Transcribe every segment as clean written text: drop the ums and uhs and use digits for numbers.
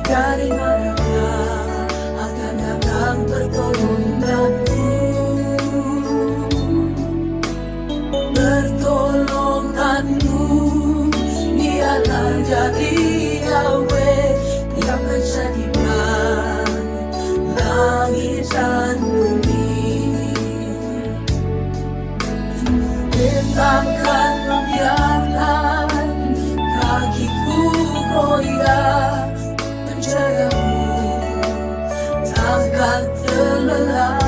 Dari manakah akan datang pertolonganku? Pertolonganmu biarlah jadi Yahweh yang menjadikan langit dan bumi. Bentangkan membiarkan kakiku goyah, menjagamu takkan terlelah.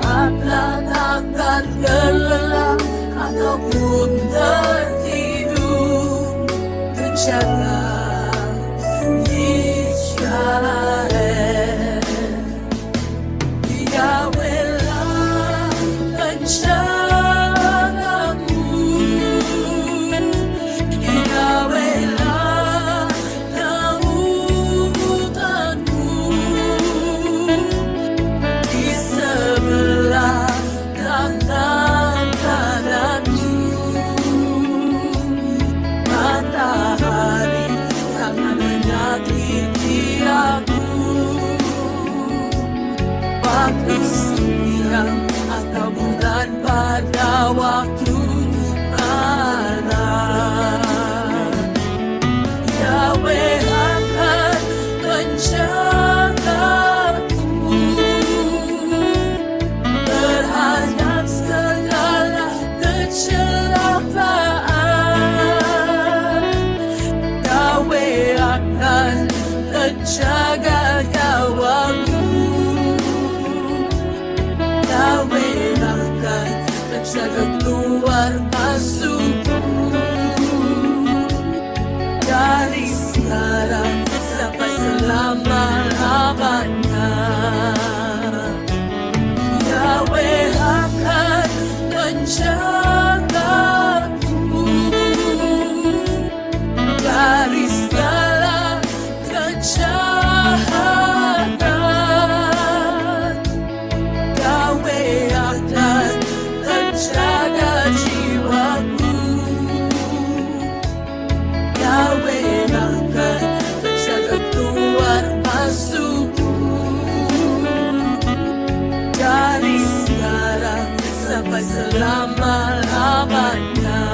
Karena takkan terlelah ataupun tertidur, menjaga Israel. Yahwehlah penjagamu, Yahwehlah naunganmu. Di sebelah kanan kananmu, matahari takkan menyakiti aku. Waktu siang atau bulan pada waktu malam, Yahweh akan menjagaku terhadap segala kecelakaan. Yahweh akan menjaga nyawaku. Yahweh akan menjaga keluar masukku dari sekarang sampai selama-lamanya. Yahweh akan menjagaku dari segala kejahatan. Yahweh akan menjaga jiwaku. Yahweh akan menjaga keluar masukku dari sekarang sampai selama-lamanya.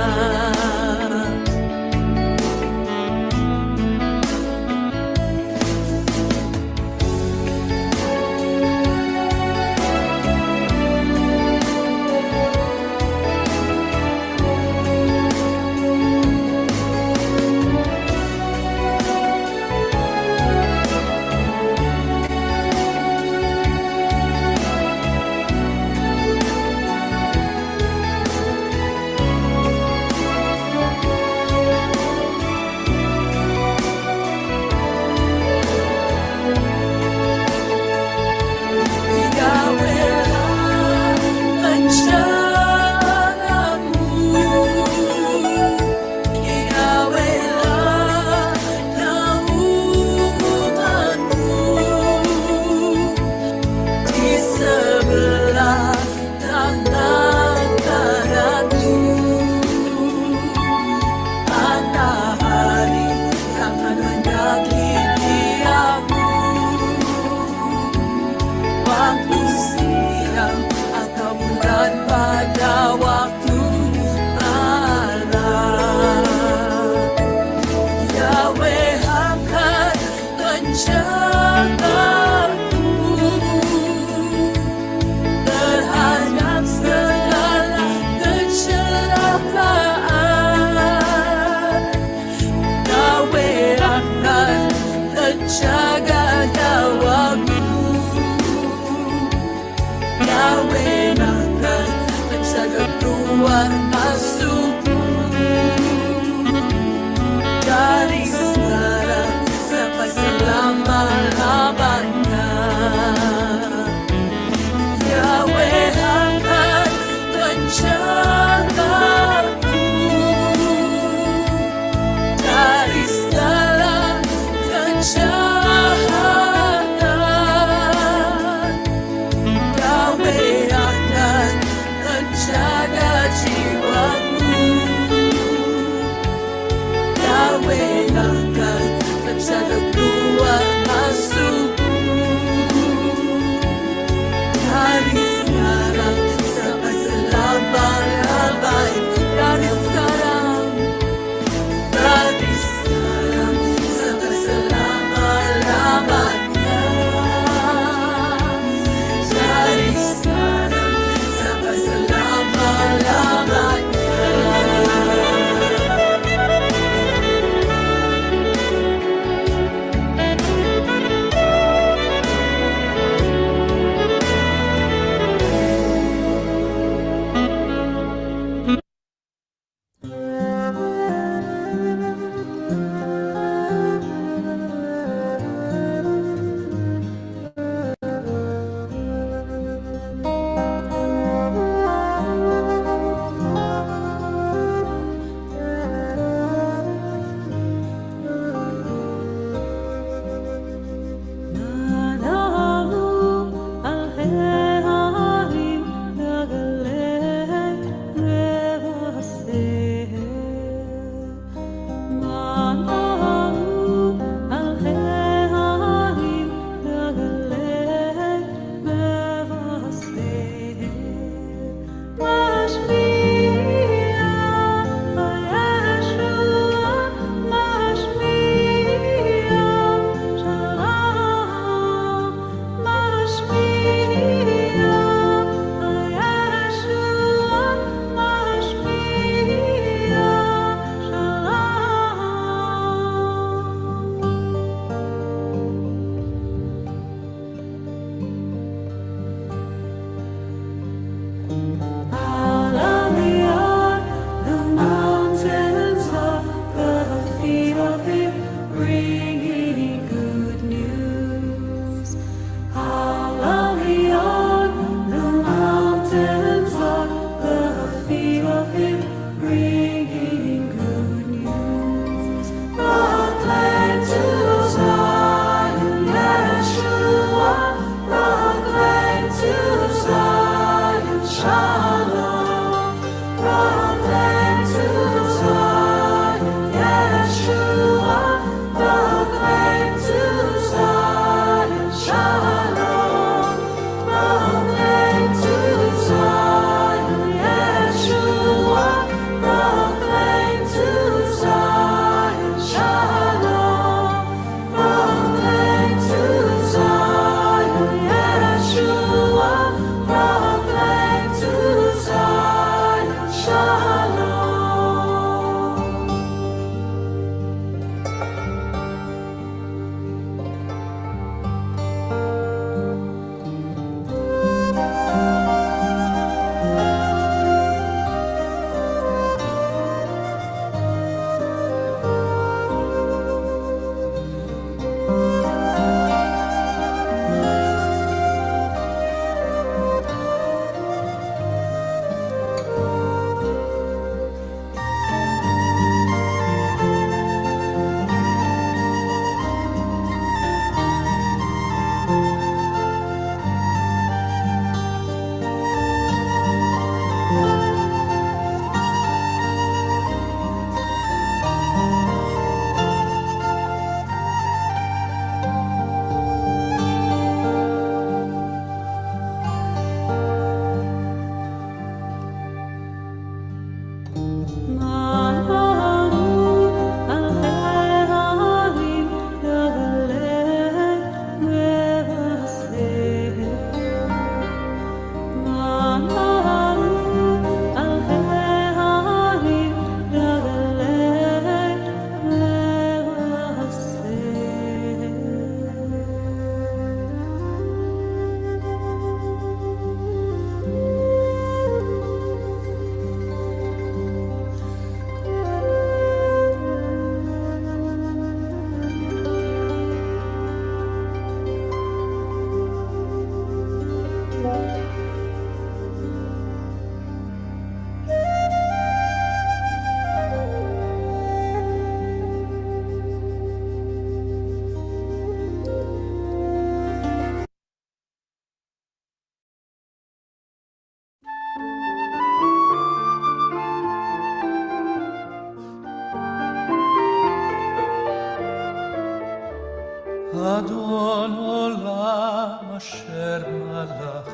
אדון עולם אשר מלך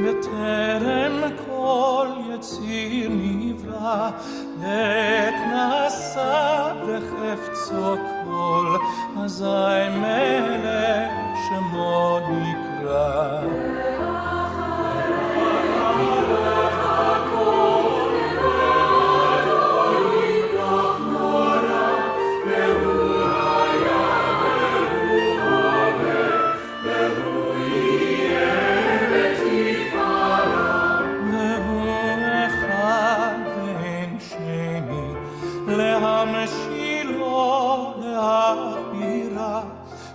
בטרם כל יציר נברא, עת נשא וחפצו כל, אזי מלך שמו נקרא.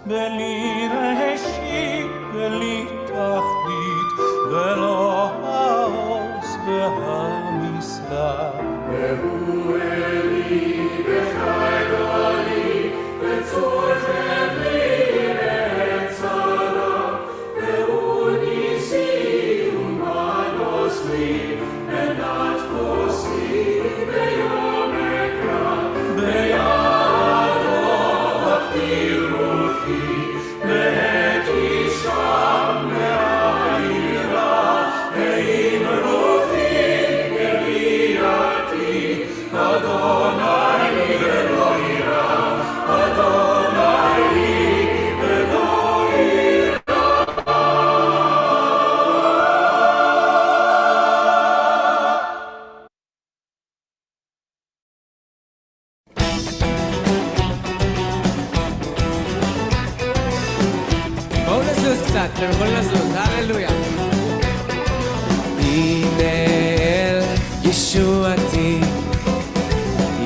בלי ראשית, בלי תכלית, ולא העוז והמשרה. והוא אלי וחי גלי, וצור חבלי לצרה, והוא ניסי ומנוס לי, מנת כוסי ביום אקרא, בידו אכתיב רוחי, בעת אישם להעירה, האם רוחי גביעתי, אדוני לי ולא יירא, אדוני לי ולא יירא. בואו נזוז קצת, אתם יכולים לזוז, הללויה. הנה אל ישועתי,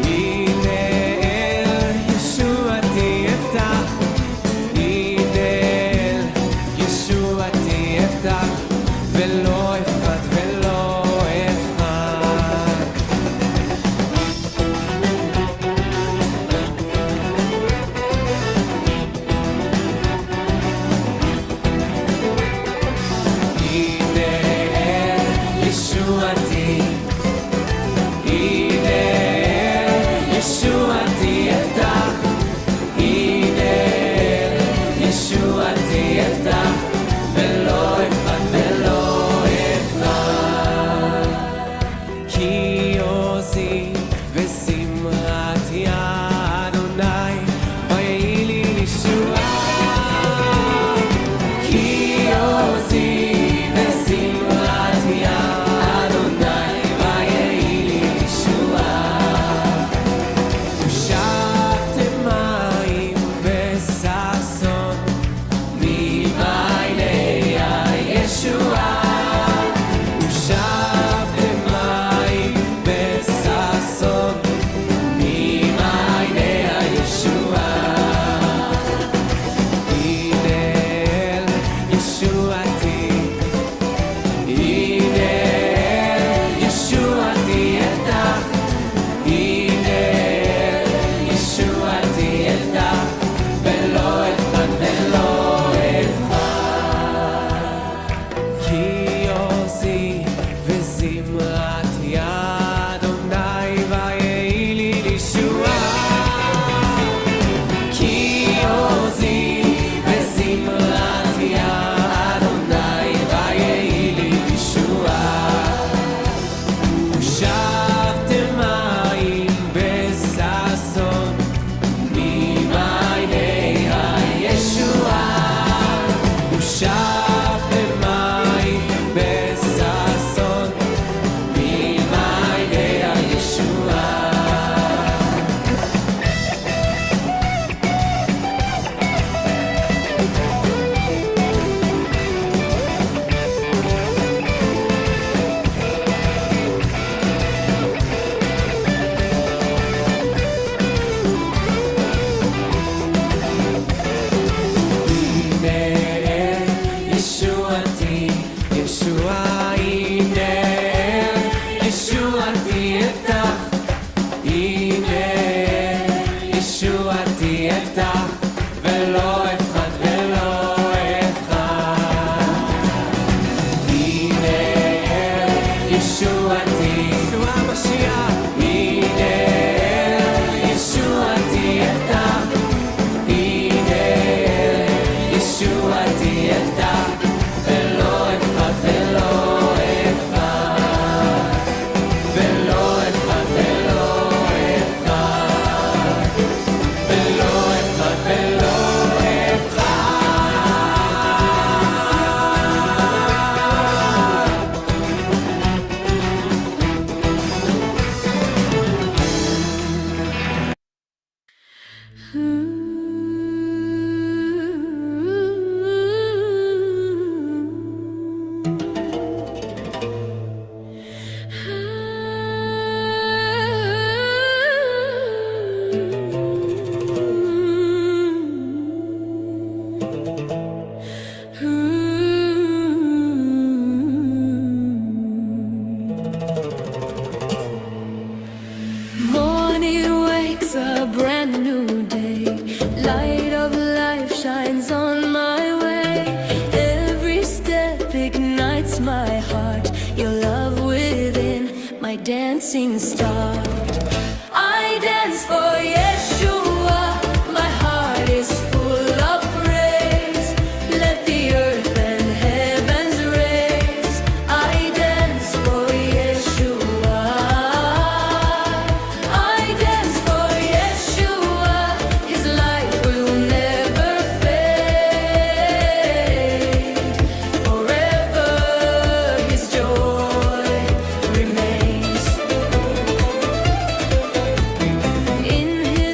הנה אל ישועתי אפתח, הנה אל ישועתי אפתח, ולא אפחד ולא אפחד. ישועתי אפתח, הנה ישועתי אפתח, ולא אפחד ולא אפחד. כי עוזי וזמרתי אדוני, ויהי לי ישועה. כי עוזי וזמרתי אדוני, ויהי לי ישועה. ולא אפחד ולא Morning wakes a brand new day. Light of life shines on my way. Every step ignites my heart. Your love within my dancing star. I dance for Yeshua. My heart is full of praise. Let the earth and heavens raise. I dance for Yeshua. I dance for Yeshua. His light will never fade. Forever his joy remains. In his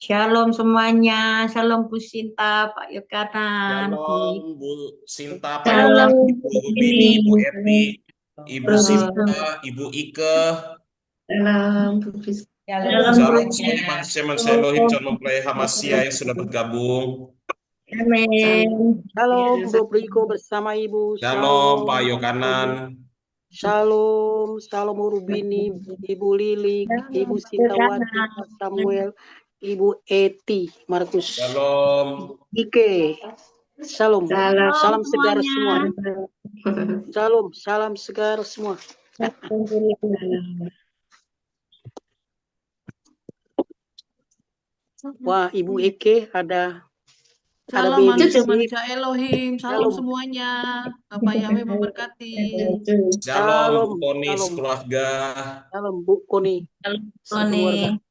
Shalom semuanya, shalom Bu Sinta, Pak Yokanan, Shalom Bu Sinta, Pak Shalom Yokanan, Bu Ibu Bini, Ibu Eti, Ibu Shalom, Sinta, Ibu Ike. shalom Bu Fris. Shalom Shalom semua teman Elohim, calon mempelai Hamasya yang sudah bergabung. Amin. Shalom, Bro Riko bersama Ibu. Shalom Pak Yokanan. Shalom, Shalom Rubini, Ibu Lili, Ibu Sintawati, Pak Samuel, Ibu Eti, Markus, Shalom. Ike. Shalom, Salam salam segar semua. semuanya. Shalom, salam segar semua. Wah, Ibu Ike ada Shalom baby. manusia-manusia Elohim, salam Shalom. semuanya. Bapak Yahweh memberkati. Shalom Bu Koni Shalom. keluarga. Salam Bu Koni, sekeluarga.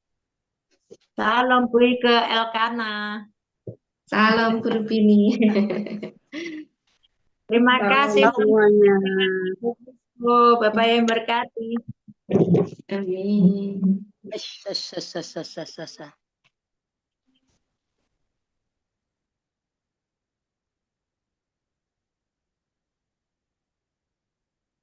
Salam Bu Ike Elkana. Salam Guru Bini. Terima kasih Semuanya. Bu, Bapak yang berkati. Amin.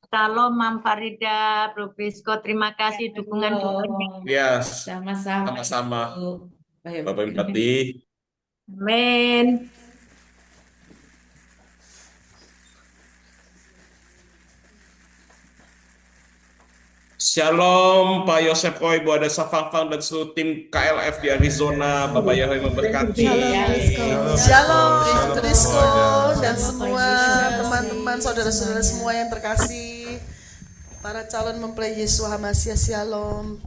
Shalom Mam Farida, Bro Prisko, terima kasih dukungan doanya. Yes, Sama-sama. sama-sama. Bu. Bapak Bupati. Amin. Shalom Pak Yosef Koi, Bu Ada Safafang dan seluruh tim KLF di Arizona. Bapak Yahweh memberkati. Shalom Trisco dan semua teman-teman, saudara-saudara semua yang terkasih. Para calon mempelai Yesua Hamasya, Shalom.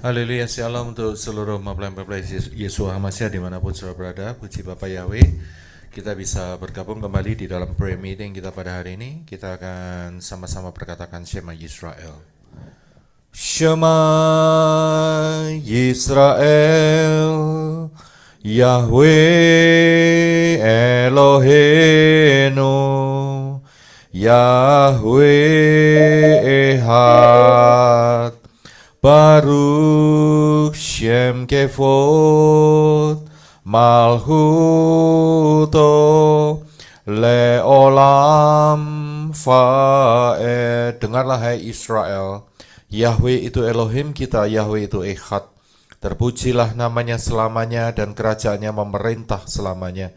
Haleluya, shalom untuk seluruh mempelai Yesua Hamasya dimanapun saudara berada. Puji Bapak Yahweh, kita bisa bergabung kembali di dalam prayer meeting kita pada hari ini. Kita akan sama-sama berkatakan Shema Yisrael. Shema Yisrael, Yahweh Eloheinu, Yahweh Ehad, Baruch Shem Kevod, Malchuto Leolam Faed. Dengarlah hai Israel, Yahweh itu Elohim kita, Yahweh itu Ehad. Terpujilah namanya selamanya dan kerajaannya memerintah selamanya.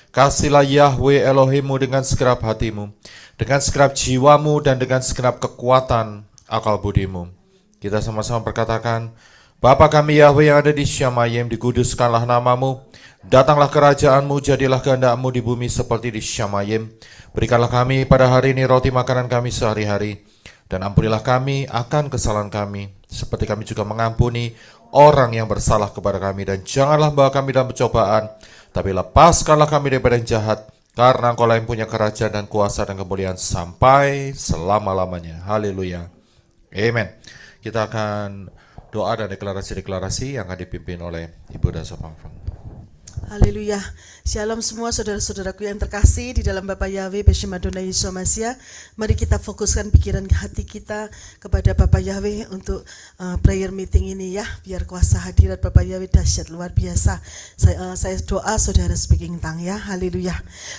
Kasihlah Yahweh Elohimmu dengan segenap hatimu, dengan segenap jiwamu dan dengan segenap kekuatan akal budimu. Kita sama-sama berkatakan, Bapa kami Yahweh yang ada di Syamayim, dikuduskanlah namamu, datanglah kerajaanmu, jadilah kehendakmu di bumi seperti di Syamayim. Berikanlah kami pada hari ini roti makanan kami sehari-hari, dan ampunilah kami akan kesalahan kami, seperti kami juga mengampuni orang yang bersalah kepada kami. Dan janganlah bawa kami dalam pencobaan, tapi lepaskanlah kami daripada yang jahat, karena Engkau yang punya kerajaan dan kuasa dan kemuliaan sampai selama-lamanya. Haleluya. Amen. Kita akan doa dan deklarasi-deklarasi yang akan dipimpin oleh Ibu Dasa Pangfang. Haleluya. Shalom semua saudara-saudaraku yang terkasih di dalam Bapa Yahweh Beshem Adonai Yeshua Mashiach. Mari kita fokuskan pikiran hati kita kepada Bapa Yahweh untuk prayer meeting ini ya. Biar kuasa hadirat Bapa Yahweh dahsyat luar biasa. Saya doa saudara speaking tang ya. Haleluya.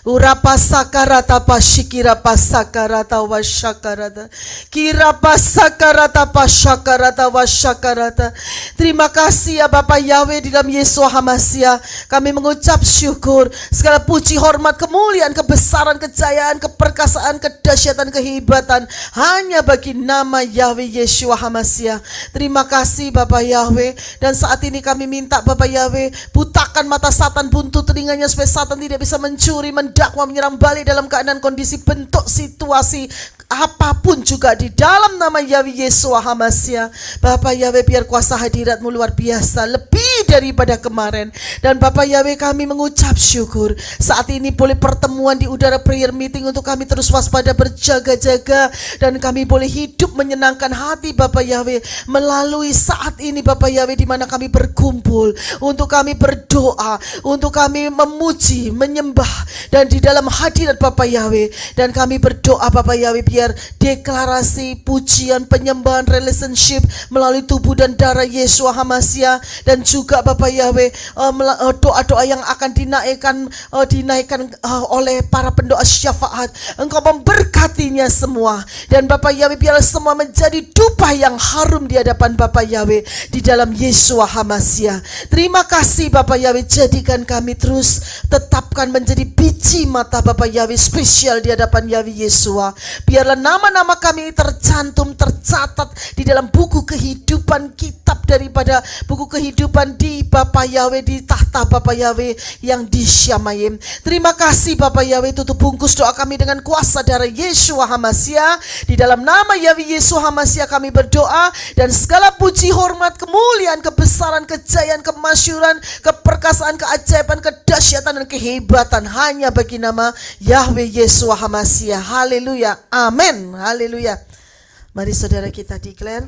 Urapa sakarata pasyikira pasakarata wasyakarata. Kirapa sakarata pasyakarata wasyakarata. Terima kasih ya Bapa Yahweh di dalam Yeshua Hamashiach. Kami mengucap syukur, segala puji, hormat, kemuliaan, kebesaran, kejayaan, keperkasaan, kedahsyatan, kehebatan hanya bagi nama Yahweh Yeshua Hamashiach. Terima kasih Bapak Yahweh. Dan saat ini kami minta Bapak Yahweh, butakan mata Satan, buntu telinganya supaya Satan tidak bisa mencuri, mendakwa, menyerang balik dalam keadaan kondisi bentuk situasi apapun juga di dalam nama Yahweh Yeshua Hamashiach. Bapak Yahweh, biar kuasa hadirat-Mu luar biasa, lebih daripada kemarin. Dan Bapak Yahweh, kami mengucap syukur saat ini boleh pertemuan di udara prayer meeting untuk kami terus waspada, berjaga-jaga, dan kami boleh hidup menyenangkan hati Bapak Yahweh melalui saat ini Bapak Yahweh, di mana kami berkumpul untuk kami berdoa, untuk kami memuji, menyembah, dan di dalam hadirat Bapak Yahweh. Dan kami berdoa Bapak Yahweh, biar deklarasi, pujian, penyembahan, relationship melalui tubuh dan darah Yeshua Hamashiach, dan juga juga Bapak Yahweh doa-doa yang akan dinaikkan oleh para pendoa syafaat. Engkau memberkatinya semua, dan Bapak Yahweh biarlah semua menjadi dupa yang harum di hadapan Bapak Yahweh di dalam Yeshua HaMashiach. Terima kasih Bapak Yahweh, jadikan kami terus tetapkan menjadi biji mata Bapak Yahweh spesial di hadapan Yahweh Yeshua. Biarlah nama-nama kami tercantum, tercatat di dalam buku kehidupan, kitab daripada buku kehidupan di Bapak Yahweh, di tahta Bapak Yahweh yang disyamai. Terima kasih Bapak Yahweh, tutup bungkus doa kami dengan kuasa darah Yeshua HaMashiach. Di dalam nama Yahweh Yeshua HaMashiach kami berdoa, dan segala puji, hormat, kemuliaan, kebesaran, kejayaan, kemasyuran, keperkasaan, keajaiban, kedahsyatan, dan kehebatan hanya bagi nama Yahweh Yeshua HaMashiach. Haleluya, amin, haleluya. Mari saudara kita declare,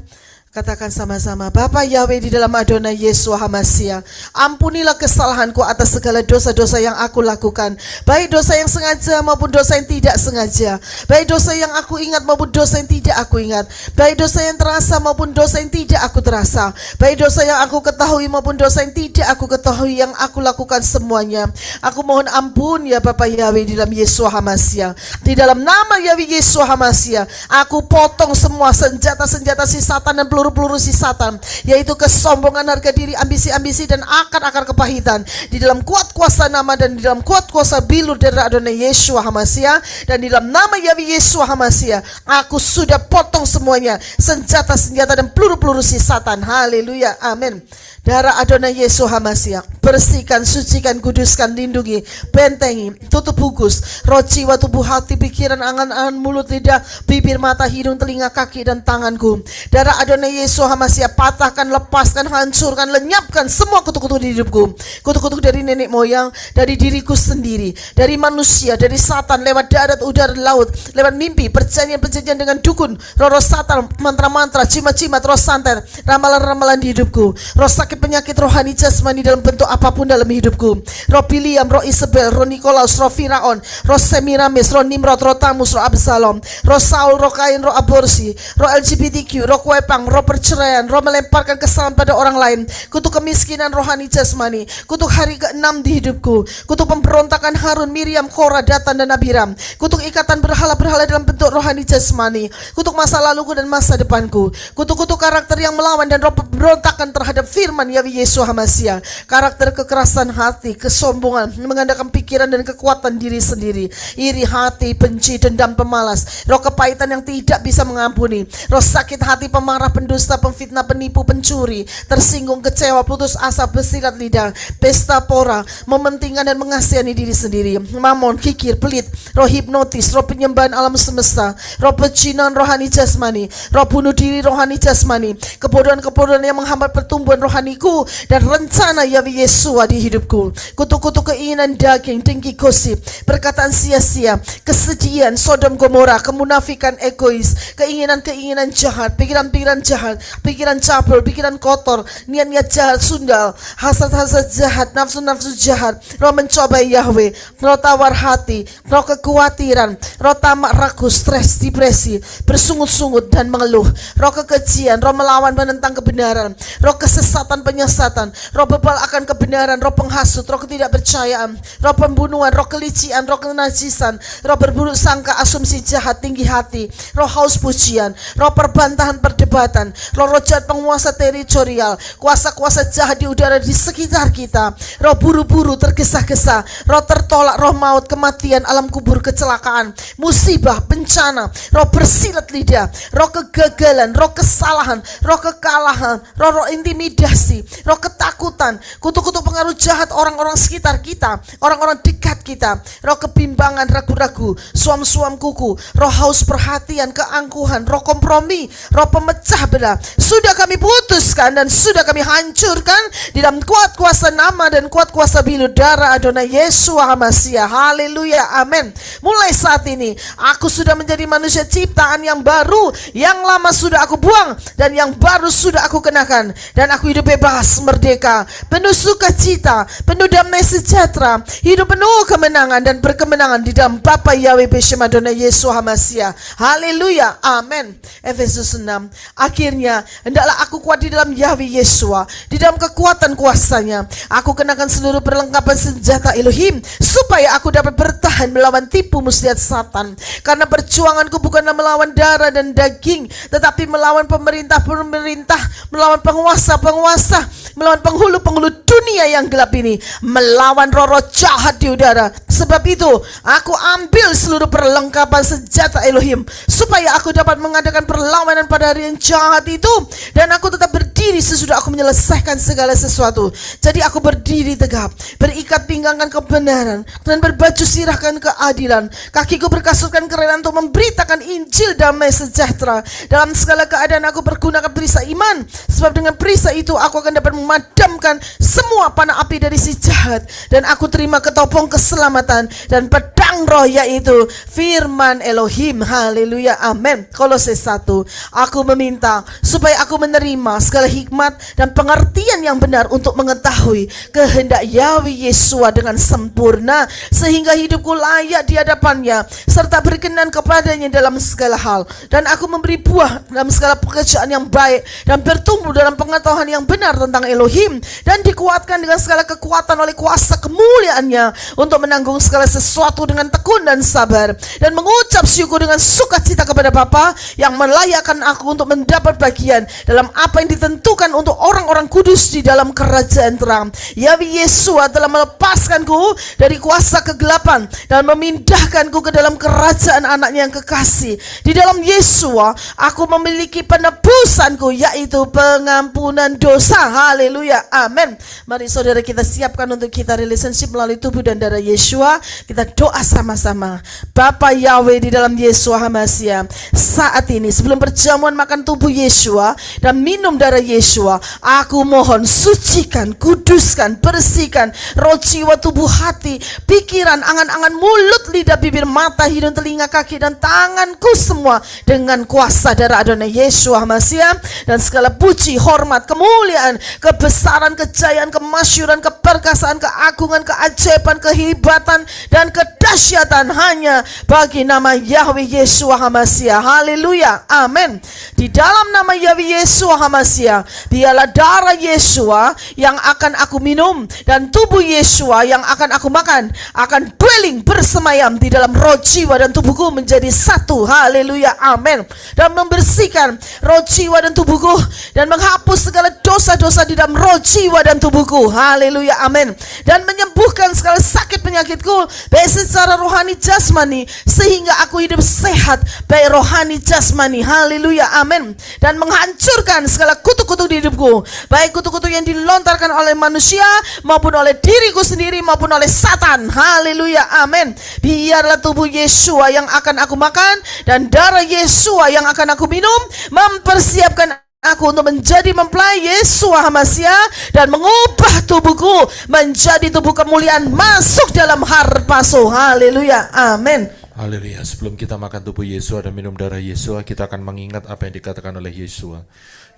katakan sama-sama, Bapa Yahweh di dalam Adonai Yeshua HaMashiach, ampunilah kesalahanku atas segala dosa-dosa yang aku lakukan, baik dosa yang sengaja maupun dosa yang tidak sengaja, baik dosa yang aku ingat maupun dosa yang tidak aku ingat, baik dosa yang terasa maupun dosa yang tidak aku terasa, baik dosa yang aku ketahui maupun dosa yang tidak aku ketahui, yang aku lakukan semuanya. Aku mohon ampun ya Bapa Yahweh di dalam Yeshua HaMashiach. Di dalam nama Yahweh Yeshua HaMashiach, aku potong semua senjata-senjata si Satan dan peluru-peluru si Satan, yaitu kesombongan, harga diri, ambisi-ambisi, dan akar-akar kepahitan. Di dalam kuat kuasa nama dan di dalam kuat kuasa bilur darah Adonai Yeshua HaMashiach, dan di dalam nama Yahweh Yeshua HaMashiach, aku sudah potong semuanya senjata-senjata dan peluru-peluru si Satan. Haleluya, amin. Darah Adonai Yeshua HaMashiach, bersihkan, sucikan, kuduskan, lindungi, bentengi, tutup bungkus roh, jiwa, tubuh, hati, pikiran, angan-angan, mulut, lidah, bibir, mata, hidung, telinga, kaki, dan tanganku. Darah Adonai Yeshua HaMashiach, patahkan, lepaskan, hancurkan, lenyapkan semua kutuk-kutuk di hidupku. Kutuk-kutuk dari nenek moyang, dari diriku sendiri, dari manusia, dari Satan, lewat darat, udara, laut, lewat mimpi, perjanjian-perjanjian dengan dukun, roh Satan, mantra-mantra, jimat-jimat, roh santet, ramalan-ramalan di hidupku, roh sakit, penyakit rohani jasmani dalam bentuk apapun dalam hidupku, roh Biliam, roh Isabel, roh Nikolaus, roh Firaun, roh Semiramis, roh Nimrod, roh Tamus, roh Absalom, roh Saul, roh Kain, roh aborsi, roh LGBTQ, roh kuepang, roh perceraian, roh melemparkan kesalahan pada orang lain, kutuk kemiskinan rohani jasmani, kutuk hari ke-6 di hidupku, kutuk pemberontakan Harun, Miriam, Korah, Datan, dan Abiram, kutuk ikatan berhala-berhala dalam bentuk rohani jasmani, kutuk masa laluku dan masa depanku, kutuk-kutuk karakter yang melawan dan roh pemberontakan terhadap firman Yahweh Yeshua HaMashiach, karakter kekerasan hati, kesombongan, mengandalkan pikiran dan kekuatan diri sendiri, iri hati, benci, dendam, pemalas, roh kepahitan yang tidak bisa mengampuni, roh sakit hati, pemarah, pendusta, pemfitnah, penipu, pencuri, tersinggung, kecewa, putus asa, bersilat lidah, pesta pora, mementingkan dan mengasihani diri sendiri, mamon, kikir, pelit, roh hipnotis, roh penyembahan alam semesta, roh pecinan rohani jasmani, roh bunuh diri rohani jasmani, kebodohan-kebodohan yang menghambat pertumbuhan rohaniku dan rencana Yahweh Yeshua di hidupku, kutuk-kutuk keinginan daging, dengki, gosip, perkataan sia-sia, kesedihan, Sodom Gomora, kemunafikan, egois, keinginan-keinginan jahat, pikiran-pikiran jahat, pikiran cabul, pikiran kotor, niat-niat jahat, sundal, hasad-hasad jahat, nafsu-nafsu jahat, roh mencobai Yahweh, roh tawar hati, roh kekhawatiran, roh tamak, ragu, stres, depresi, bersungut-sungut dan mengeluh, roh kekejian, roh melawan menentang kebenaran, roh kesesatan, penyesatan, roh bebal akan kebenaran, roh penghasut, roh ketidakpercayaan, roh pembunuhan, roh kelician, roh kenajisan, roh berburuk sangka, asumsi jahat, tinggi hati, roh haus pujian, roh perbantahan, perdebatan, roh jahat penguasa teritorial, kuasa-kuasa jahat di udara di sekitar kita, roh buru-buru, tergesa-gesa, roh tertolak, roh maut, kematian, alam kubur, kecelakaan, musibah, bencana, roh bersilat lidah, roh kegagalan, roh kesalahan, roh kekalahan, roh intimidasi, roh ketakutan, kutuk-kutuk pengaruh jahat orang-orang sekitar kita, orang-orang dekat kita, roh kebimbangan, ragu-ragu, suam-suam kuku, roh haus perhatian, keangkuhan, roh kompromi, roh pemecah belah, sudah kami putuskan dan sudah kami hancurkan di dalam kuat kuasa nama dan kuat kuasa bilu darah Adonai Yeshua HaMashiach. Haleluya, amin. Mulai saat ini aku sudah menjadi manusia ciptaan yang baru, yang lama sudah aku buang dan yang baru sudah aku kenakan, dan aku hidup bebas, merdeka, penuh sukacita, penuh damai sejahtera, hidup penuh kemenangan dan berkemenangan di dalam Bapa Yahweh Beshem Adonai Yeshua HaMashiach. Haleluya, amin. Efesus 6. akhirnya hendaklah aku kuat di dalam Yahweh Yeshua, di dalam kekuatan kuasanya. Aku kenakan seluruh perlengkapan senjata Elohim supaya aku dapat bertahan melawan tipu muslihat Satan. Karena perjuanganku bukanlah melawan darah dan daging, tetapi melawan pemerintah-pemerintah, melawan penguasa-penguasa, melawan penghulu-penghulu dunia yang gelap ini, melawan roh-roh jahat di udara. Sebab itu aku ambil seluruh perlengkapan senjata Elohim supaya aku dapat mengadakan perlawanan pada hari yang jahat itu, dan aku tetap berdiri sesudah aku menyelesaikan segala sesuatu. Jadi aku berdiri tegap, berikat pinggangkan kebenaran, dan berbaju sirahkan keadilan. Kakiku berkasutkan kerelaan untuk memberitakan Injil damai sejahtera. Dalam segala keadaan aku pergunakan perisai iman, sebab dengan perisai itu aku akan dapat memadamkan semua panah api dari si jahat, dan aku terima ketopong keselamatan dan pedang roh, yaitu firman Elohim. Haleluya, amin. Kolose 1. Aku meminta supaya aku menerima segala hikmat dan pengertian yang benar untuk mengetahui kehendak Yahweh Yeshua dengan sempurna, sehingga hidupku layak di hadapannya serta berkenan kepadanya dalam segala hal, dan aku memberi buah dalam segala pekerjaan yang baik dan bertumbuh dalam pengetahuan yang benar tentang Elohim, dan dikuatkan dengan segala kekuatan oleh kuasa kemuliaannya untuk menanggung segala sesuatu dengan tekun dan sabar, dan mengucap syukur dengan sukacita kepada Bapa yang melayakkan aku untuk mendapat bagian dalam apa yang ditentukan untuk orang-orang kudus di dalam kerajaan terang. Yahweh Yeshua telah melepaskanku dari kuasa kegelapan dan memindahkanku ke dalam kerajaan anaknya yang kekasih. Di dalam Yeshua aku memiliki penebusanku, yaitu pengampunan dosa. Haleluya, amin. Mari saudara kita siapkan untuk kita relationship melalui tubuh dan darah Yeshua. Kita doa sama-sama. Bapa Yahweh di dalam Yeshua HaMashiach, saat ini sebelum perjamuan makan tubuh Yeshua dan minum darah Yeshua, aku mohon sucikan, kuduskan, bersihkan roh, jiwa, tubuh, hati, pikiran, angan-angan, mulut, lidah, bibir, mata, hidung, telinga, kaki, dan tanganku semua dengan kuasa darah Adonai Yeshua HaMashiach. Dan segala puji, hormat, kemuliaan, kebesaran, kejayaan, kemasyuran, keperkasaan, keagungan, keajaiban, kehebatan, dan kedahsyatan hanya bagi nama Yahweh Yeshua HaMashiach. Haleluya, amin. Di dalam nama Yahweh Yeshua HaMashiach, biarlah darah Yeshua yang akan aku minum dan tubuh Yeshua yang akan aku makan akan dwelling, bersemayam di dalam roh, jiwa, dan tubuhku menjadi satu. Haleluya, amin. Dan membersihkan roh, jiwa, dan tubuhku, dan menghapus segala dosa-dosa di dalam roh, jiwa, dan tubuhku. Haleluya, amin. Dan menyembuhkan segala sakit penyakitku baik secara rohani jasmani, sehingga aku hidup sehat baik rohani jasmani. Haleluya, amin. Dan menghancurkan segala kutuk-kutuk di hidupku, baik kutuk-kutuk yang dilontarkan oleh manusia maupun oleh diriku sendiri maupun oleh Satan. Haleluya, amin. Biarlah tubuh Yeshua yang akan aku makan dan darah Yeshua yang akan aku minum mempersiapkan aku untuk menjadi mempelai Yeshua HaMashiach dan mengubah tubuhku menjadi tubuh kemuliaan masuk dalam harpaso. Haleluya, amin. Haleluya. Sebelum kita makan tubuh Yeshua dan minum darah Yeshua, kita akan mengingat apa yang dikatakan oleh Yeshua.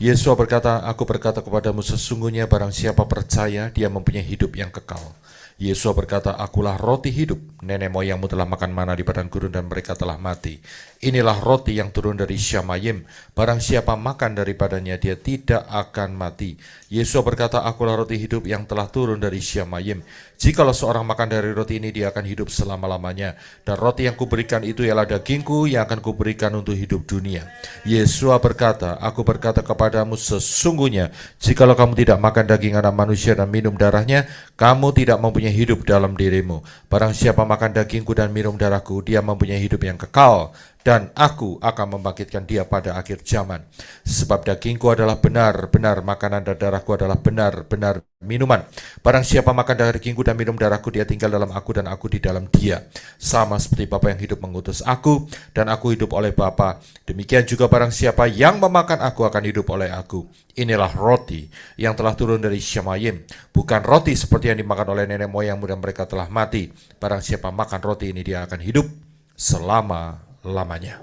Yeshua berkata, aku berkata kepadamu, sesungguhnya barang siapa percaya, dia mempunyai hidup yang kekal. Yeshua berkata, akulah roti hidup. Nenek moyangmu telah makan mana di padang gurun dan mereka telah mati. Inilah roti yang turun dari Syamayim. Barang siapa makan daripadanya, dia tidak akan mati. Yeshua berkata, akulah roti hidup yang telah turun dari Syamayim. Jikalau seorang makan dari roti ini, dia akan hidup selama-lamanya. Dan roti yang kuberikan itu ialah dagingku yang akan kuberikan untuk hidup dunia. Yeshua berkata, aku berkata kepadamu, sesungguhnya jikalau kamu tidak makan daging anak manusia dan minum darahnya, kamu tidak mempunyai hidup dalam dirimu. Barang siapa makan dagingku dan minum darahku, dia mempunyai hidup yang kekal, dan aku akan membangkitkan dia pada akhir zaman. Sebab dagingku adalah benar-benar makanan dan darahku adalah benar-benar minuman. Barang siapa makan dagingku dan minum darahku, dia tinggal dalam aku dan aku di dalam dia. Sama seperti Bapa yang hidup mengutus aku, dan aku hidup oleh Bapa. Demikian juga barang siapa yang memakan aku akan hidup oleh aku. Inilah roti yang telah turun dari Syamayim, bukan roti seperti yang dimakan oleh nenek moyangmu dan mereka telah mati. Barang siapa makan roti ini, dia akan hidup selama-lamanya.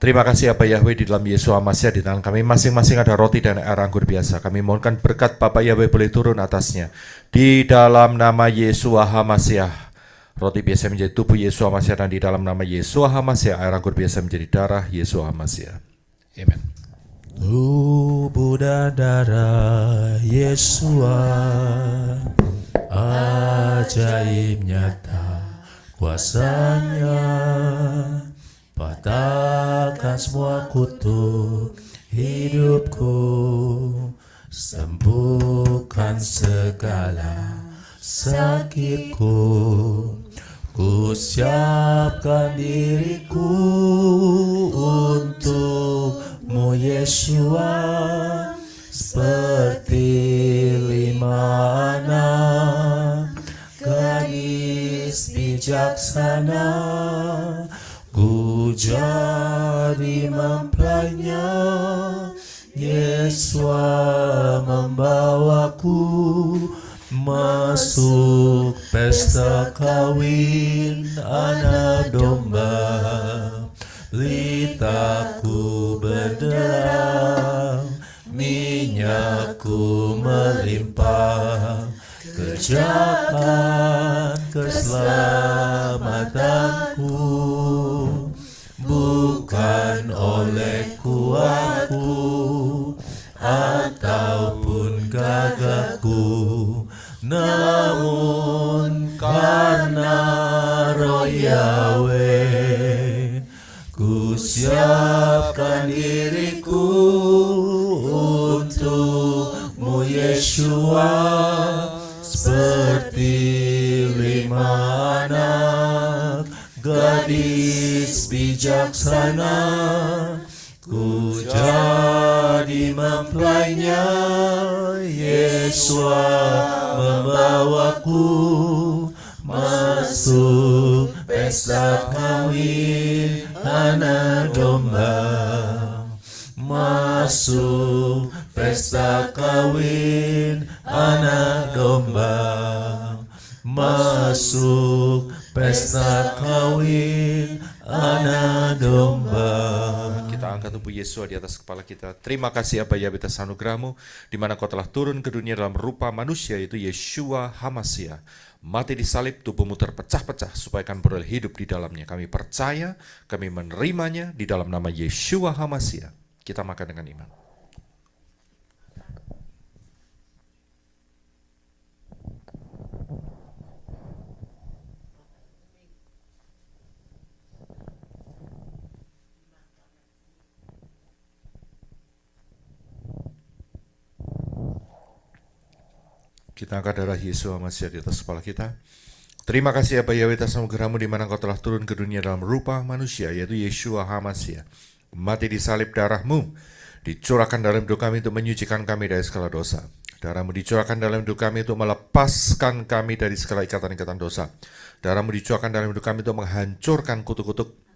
Terima kasih Bapa Yahweh, di dalam Yeshua HaMashiach, di tangan kami masing-masing ada roti dan air anggur biasa. Kami mohonkan berkat Bapa Yahweh boleh turun atasnya. Di dalam nama Yeshua HaMashiach, Roti biasa menjadi tubuh Yesus HaMasiah, dan di dalam nama Yesus HaMasiah air anggur biasa menjadi darah Yesus HaMasiah. Amen. Tubuh dan darah Yesua, ajaib nyata kuasanya, patahkan semua kutuk hidupku, sembuhkan segala sakitku. Ku siapkan diriku untukmu Yesua, seperti 5 anak gadis bijaksana. Ku jadi mempelainya, Yesua membawaku masuk pesta kawin anak domba. Litaku berderang, minyakku melimpah, kerjakan keselamatanku, bukan oleh kuatku ataupun gagahku, namun karena Roh Yahweh. Ku siapkan diriku untukmu Yesua, seperti 5 anak gadis bijaksana. Ku jadi mempelainya, Yesua membawaku masuk pesta kawin anak domba. Masuk pesta kawin anak domba. Masuk pesta kawin anak domba. Kita angkat tubuh Yesus di atas kepala kita. Terima kasih Aba Yahweh atas anugerah-Mu, di mana Kau telah turun ke dunia dalam rupa manusia, yaitu Yeshua HaMasiah. Mati di salib, tubuhmu terpecah-pecah supaya kami beroleh hidup di dalamnya. Kami percaya, kami menerimanya di dalam nama Yeshua HaMasiah. Kita makan dengan iman. Kita angkat darah Yesus HaMasiah di atas kepala kita. Terima kasih Aba Yahweh atas anugerah-Mu, di mana Kau telah turun ke dunia dalam rupa manusia, yaitu Yeshua HaMasiah. Mati di salib, darah-Mu dicurahkan dalam hidup kami untuk menyucikan kami dari segala dosa. Darah-Mu dicurahkan dalam hidup kami untuk melepaskan kami dari segala ikatan-ikatan dosa. Darah-Mu dicurahkan dalam hidup kami untuk menghancurkan kutuk-kutuk.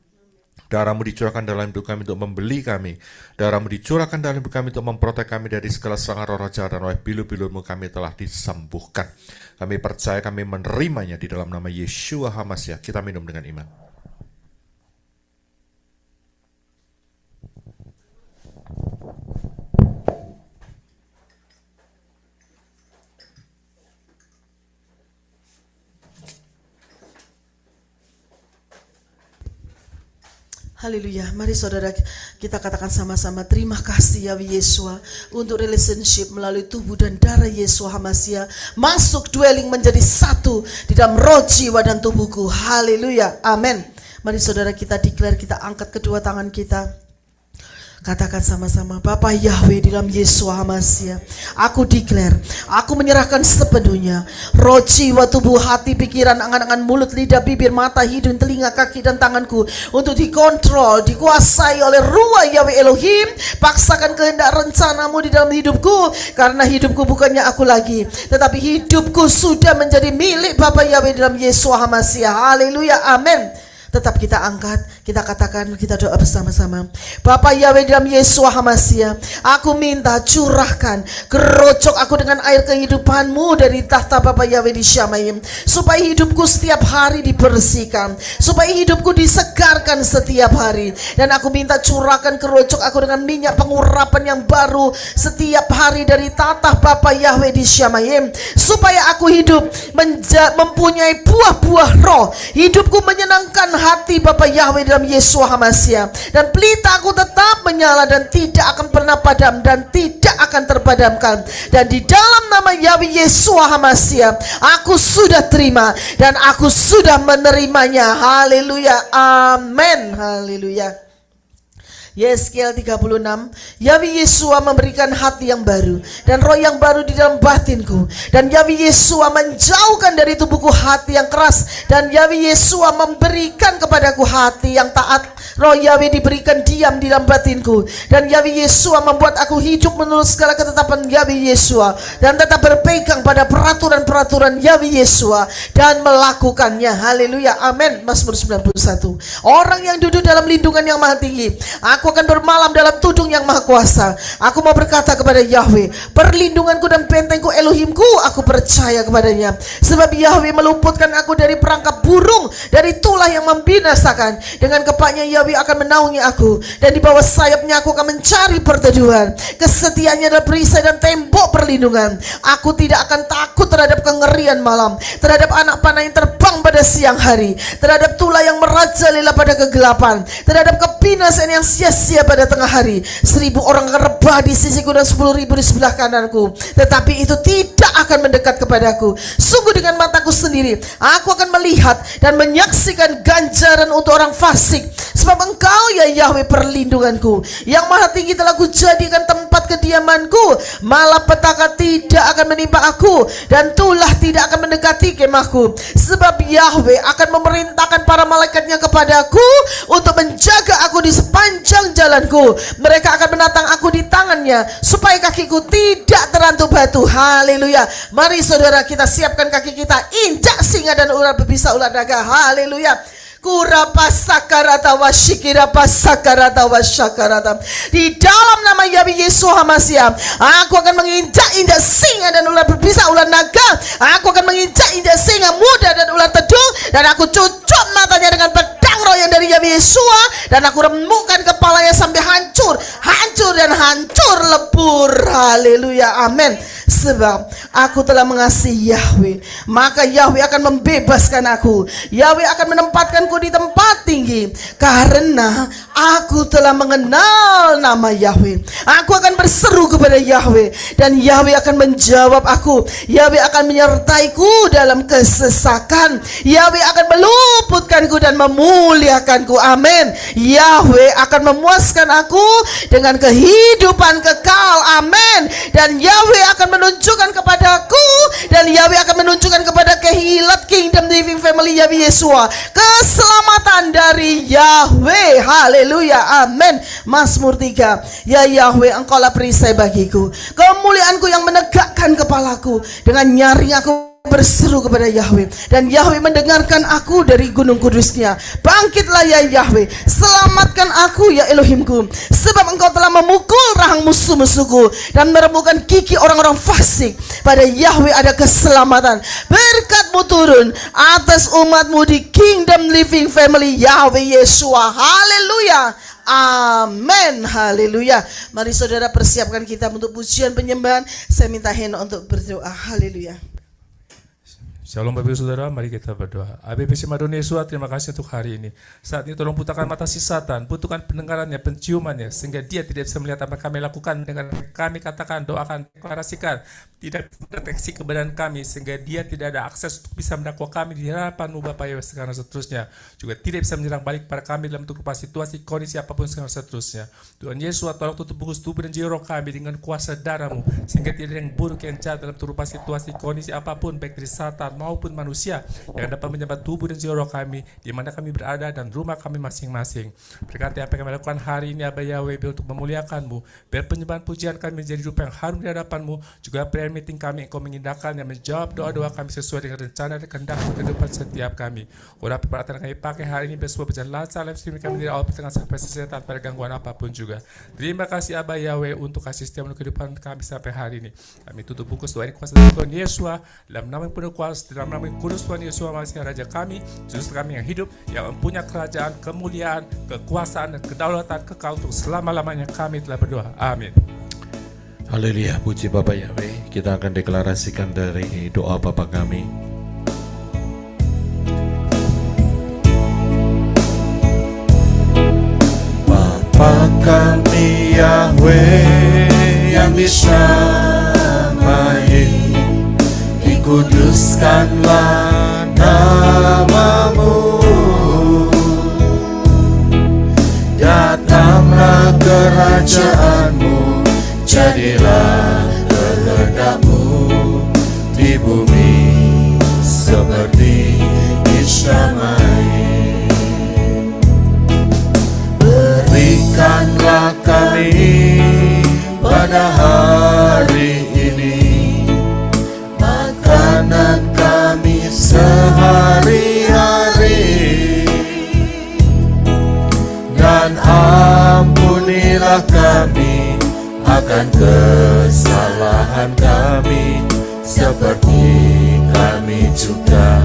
Darah-Mu dicurahkan dalam hidup kami untuk membeli kami. Darah-Mu dicurahkan dalam hidup kami untuk memprotek kami dari segala serangan roh jahat, dan oleh bilu-bilu-Mu kami telah disembuhkan. Kami percaya, kami menerimanya di dalam nama Yeshua HaMasiah. Kita minum dengan iman. Haleluya. Mari saudara kita katakan sama-sama, terima kasih Yahweh Yesua untuk relationship melalui tubuh dan darah Yesua HaMasiah masuk dwelling menjadi satu di dalam roh, jiwa dan tubuhku. Haleluya. Amin. Mari saudara kita declare, kita angkat kedua tangan kita. Katakan sama-sama, Bapa Yahweh di dalam Yesua HaMasiah, aku declare, aku menyerahkan sepenuhnya roh, jiwa, tubuh, hati, pikiran, angan-angan, mulut, lidah, bibir, mata, hidung, telinga, kaki, dan tanganku untuk dikontrol, dikuasai oleh Ruach Yahweh Elohim. Paksakan kehendak rencanamu di dalam hidupku, karena hidupku bukannya aku lagi, tetapi hidupku sudah menjadi milik Bapa Yahweh di dalam Yesua HaMasiah. Haleluya, amin. tetap kita angkat, kita katakan, kita doa bersama-sama. Bapa Yahweh dalam Yesua HaMasiah, aku minta curahkan, gerocok aku dengan air kehidupan-Mu dari tahta Bapa Yahweh di Syamayim, supaya hidupku setiap hari dibersihkan, supaya hidupku disegarkan setiap hari. Dan aku minta curahkan, gerocok aku dengan minyak pengurapan yang baru setiap hari dari tahta Bapa Yahweh di Syamayim, supaya aku hidup mempunyai buah-buah roh. Hidupku menyenangkan hati Bapa Yahweh dalam Yesua HaMasiah, dan pelita aku tetap menyala dan tidak akan pernah padam dan tidak akan terpadamkan. Dan di dalam nama Yahweh Yesua HaMasiah, aku sudah terima dan aku sudah menerimanya. Haleluya, amin, haleluya. Yeskiel 36, Yahweh Yesua memberikan hati yang baru dan roh yang baru di dalam batinku. Dan Yahweh Yesua menjauhkan dari tubuhku hati yang keras, dan Yahweh Yesua memberikan kepadaku hati yang taat. Roh Yahweh diberikan diam di dalam batinku, dan Yahweh Yesua membuat aku hidup menurut segala ketetapan Yahweh Yesua, dan tetap berpegang pada peraturan-peraturan Yahweh Yesua dan melakukannya. Haleluya, amin. Mazmur 91. Orang yang duduk dalam lindungan yang maha tinggi, aku akan bermalam dalam tudung yang maha kuasa. Aku mau berkata kepada Yahweh, perlindunganku dan bentengku, Elohimku, aku percaya kepadanya. Sebab Yahweh meluputkan aku dari perangkap burung, dari tulah yang membinasakan. Dengan kepaknya Yahweh akan menaungi aku, dan di bawah sayapnya aku akan mencari perteduhan. Kesetiaannya adalah perisai dan tembok perlindungan. Aku tidak akan takut terhadap kengerian malam, terhadap anak panah yang terbang pada siang hari, terhadap tulah yang merajalela pada kegelapan, terhadap kebinasaan yang sia-sia pada tengah hari. 1.000 orang akan rebah di sisiku dan 10.000 di sebelah kananku, tetapi itu tidak akan mendekat kepadaku. Sungguh dengan mataku sendiri aku akan melihat dan menyaksikan ganjaran untuk orang fasik. Sebab Engkau ya Yahweh perlindunganku, yang maha tinggi telah kujadikan tempat kediamanku. Malapetaka tidak akan menimpa aku, dan tulah tidak akan mendekati kemahku. Sebab Yahweh akan memerintahkan para malaikatnya kepadaku untuk menjaga aku di sepanjang jalanku. Mereka akan menatang aku di tangannya, supaya kakiku tidak terantuk batu. Haleluya. Mari saudara, kita siapkan kaki kita, injak singa dan ular berbisa ular naga. Haleluya. Kurapa sakarata wasyikira pasakarata wasyakarata. Di dalam nama Yahweh Yesua HaMasiah, aku akan menginjak-injak singa dan ular berbisa ular naga. Aku akan menginjak-injak singa muda dan ular tedung, dan aku cucuk matanya dengan pedang roh yang dari Yahweh Yesua, dan aku remukkan kepalanya sampai hancur, hancur dan hancur lebur. Haleluya, amin. Sebab aku telah mengasihi Yahweh, maka Yahweh akan membebaskan aku. Yahweh akan menempatkanku di tempat tinggi, karena aku telah mengenal nama Yahweh. Aku akan berseru kepada Yahweh, dan Yahweh akan menjawab aku. Yahweh akan menyertaiku dalam kesesakan. Yahweh akan meluputkanku dan memuliakanku. Amin. Yahweh akan memuaskan aku dengan kehidupan kekal. Amin. Dan Yahweh akan menunjukkan kepadaku, dan Yahweh akan menunjukkan kepada Kehilat Kingdom Living Family Yahweh Yesua keselamatan dari Yahweh. Haleluya, amin. Mazmur 3, ya Yahweh, Engkaulah perisai bagiku, kemuliaanku yang menegakkan kepalaku. Dengan nyaring aku berseru kepada Yahweh, dan Yahweh mendengarkan aku dari gunung kudusnya. Bangkitlah ya Yahweh, selamatkan aku ya Elohimku, sebab Engkau telah memukul rahang musuh-musuhku dan meremukkan gigi orang-orang fasik. Pada Yahweh ada keselamatan. Berkat-Mu turun atas umat-Mu di Kingdom Living Family Yahweh Yesua. Haleluya, amin, haleluya. Mari saudara persiapkan kita untuk pujian penyembahan. Saya minta Heno untuk berdoa. Haleluya. Shalom Bapak Ibu Saudara, mari kita berdoa. ABPC Madonna Yesua, terima kasih untuk hari ini. Saat ini tolong putahkan mata si Satan, butuhkan pendengarannya, penciumannya, sehingga dia tidak bisa melihat apa kami lakukan, dengan kami katakan, doakan, deklarasikan, tidak mendeteksi kebenaran kami, sehingga dia tidak ada akses untuk bisa mendakwa kami di hadapan-Mu Bapak Yesus sekarang seterusnya. Juga tidak bisa menyerang balik pada kami dalam berupa situasi, kondisi apapun sekarang seterusnya. Tuhan Yesus, tolong tutup bungkus tubuh dan jiwa kami dengan kuasa darah-Mu, sehingga tidak ada yang buruk yang jahat dalam berupa situasi, kondisi apapun, baik dari Satan maupun manusia yang dapat menyambat tubuh dan jiwa kami di mana kami berada dan rumah kami masing-masing. Berkati apa yang kami lakukan hari ini Abah Yahweh, untuk memuliakan-Mu, biar penyembahan pujian kami menjadi rupa yang harum di hadapan-Mu, juga apa yang meeting kami Engkau mengindahkan yang menjawab doa-doa kami sesuai dengan rencana dan kehendak kehidupan setiap kami. Udah peralatan kami pakai hari ini semua berjalan lancar, live streaming kami dari awal pertengahan sampai selesai tanpa ada gangguan apapun juga. Terima kasih Abah Yahweh untuk kasih setia menolong kehidupan kami sampai hari ini. Kami tutup bungkus doa ini kuasa Tuhan Yesus dalam nama yang penuh kuasa, dalam nama yang kudus Tuhan Yesus Masihi Raja kami, Yesus kami yang hidup, yang mempunyai kerajaan, kemuliaan, kekuasaan dan kedaulatan kekal untuk selama-lamanya. Kami telah berdoa. Amin. Haleluya, puji Bapa Yahweh. Kita akan deklarasikan dari doa Bapa kami. Bapa kami Yahweh yang disamai, dikuduskanlah namamu. Datanglah kerajaanmu, jadilah kehendakmu di bumi seperti di syamai. Berikanlah kami pada hari ini makanan kami sehari-hari, dan ampunilah kami akan kesalahan kami, seperti kami juga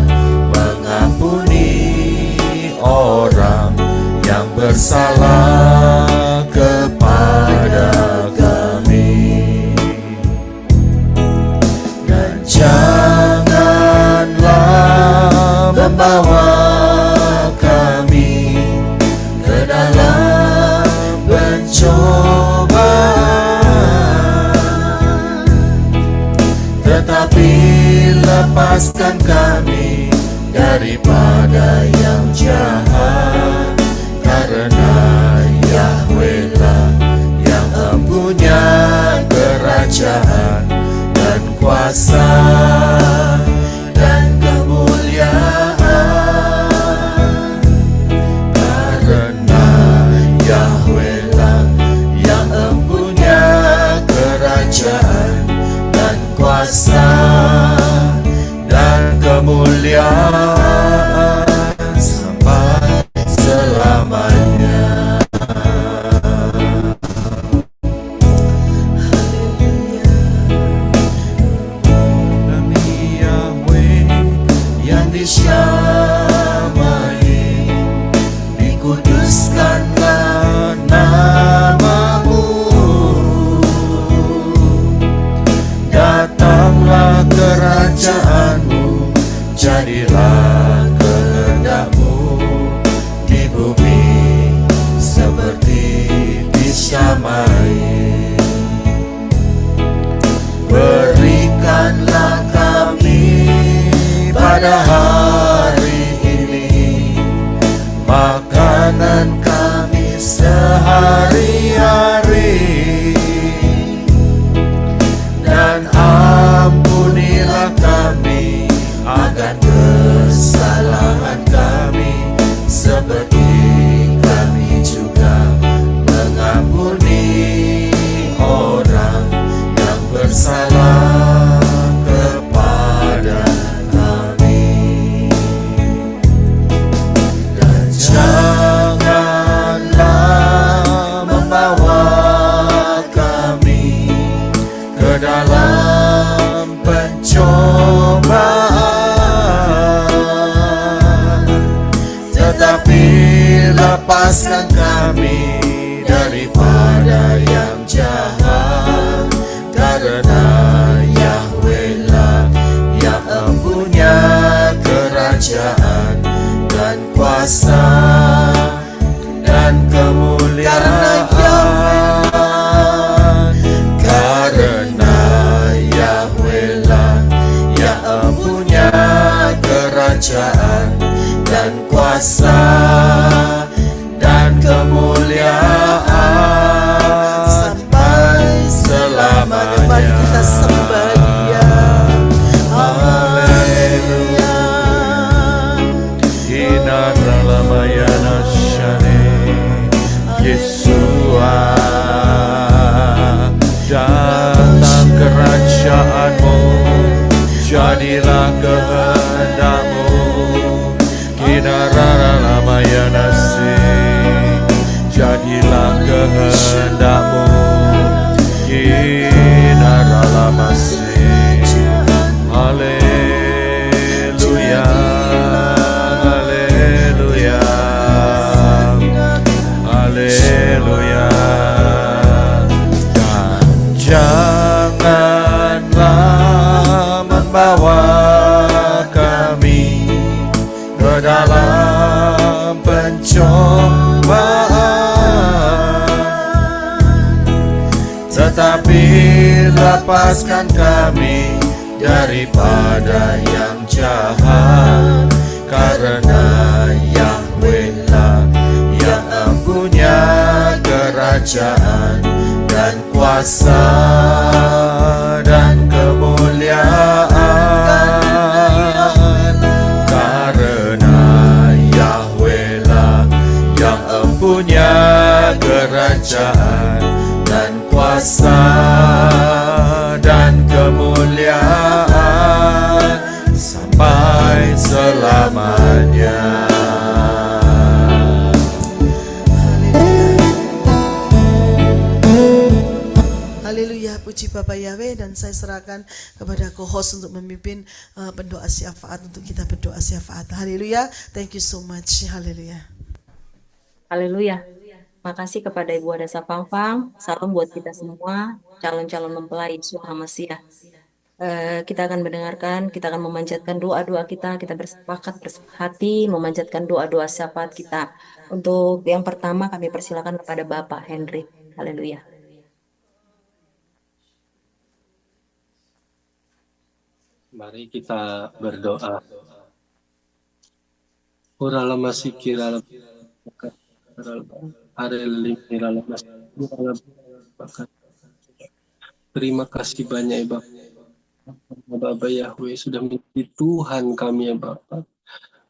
mengampuni orang yang bersalah kepada kami. Dan janganlah membawa kami ke dalam pencobaan, tetapi lepaskan kami daripada yang jahat, karena Yahweh lah yang mempunyai kerajaan dan kuasa dan kemuliaan, karena Yahweh lah yang mempunyai kerajaan dan kuasa dan kemuliaan sampai selamanya. Kami Yahweh yang disyamai, dikuduskanlah namamu. Datanglah kerajaanmu, jadilah kehendakmu di bumi seperti di syamai. Berikanlah kami pada hari ini makanan kami sehari-hari, dan ampunilah kami akan kesalahan kami, seperti kami juga mengampuni orang yang bersalah kepada kami. Dan janganlah membawa kami ke dalam pencobaan, tetapi lepaskan kami daripada yang jahat, karena Yahweh lah yang mempunyai kerajaan dan kuasa dan kemuliaan, karena Yahweh lah yang mempunyai kerajaan dan kuasa dan kemuliaan sampai selamanya. Mari kita sembah Dia. Haleluya. Inaramayana shane Yesus. pencobaan, tetapi lepaskan kami daripada yang jahat, karena Yahweh lah yang punya kerajaan dan kuasa dan kemuliaan, karena Yahweh lah yang punya kerajaan dan kuasa dan kemuliaan sampai selamanya. Haleluya, puji Bapak Yahweh, dan saya serahkan kepada co-host untuk memimpin pendoa syafaat untuk kita berdoa syafaat. Haleluya, thank you so much. Haleluya. Haleluya. Makasih kepada Ibu Adasa Pangpang. Salam buat kita semua, calon-calon mempelai Yeshua Masiah. Kita akan mendengarkan, kita akan memanjatkan doa-doa kita bersepakat hati memanjatkan doa-doa syafaat kita. Untuk yang pertama kami persilakan kepada Bapak Henry. Haleluya. Mari kita berdoa. Urala masikira terima kasih banyak ya Bapak Yahweh sudah menjadi Tuhan kami ya Bapak,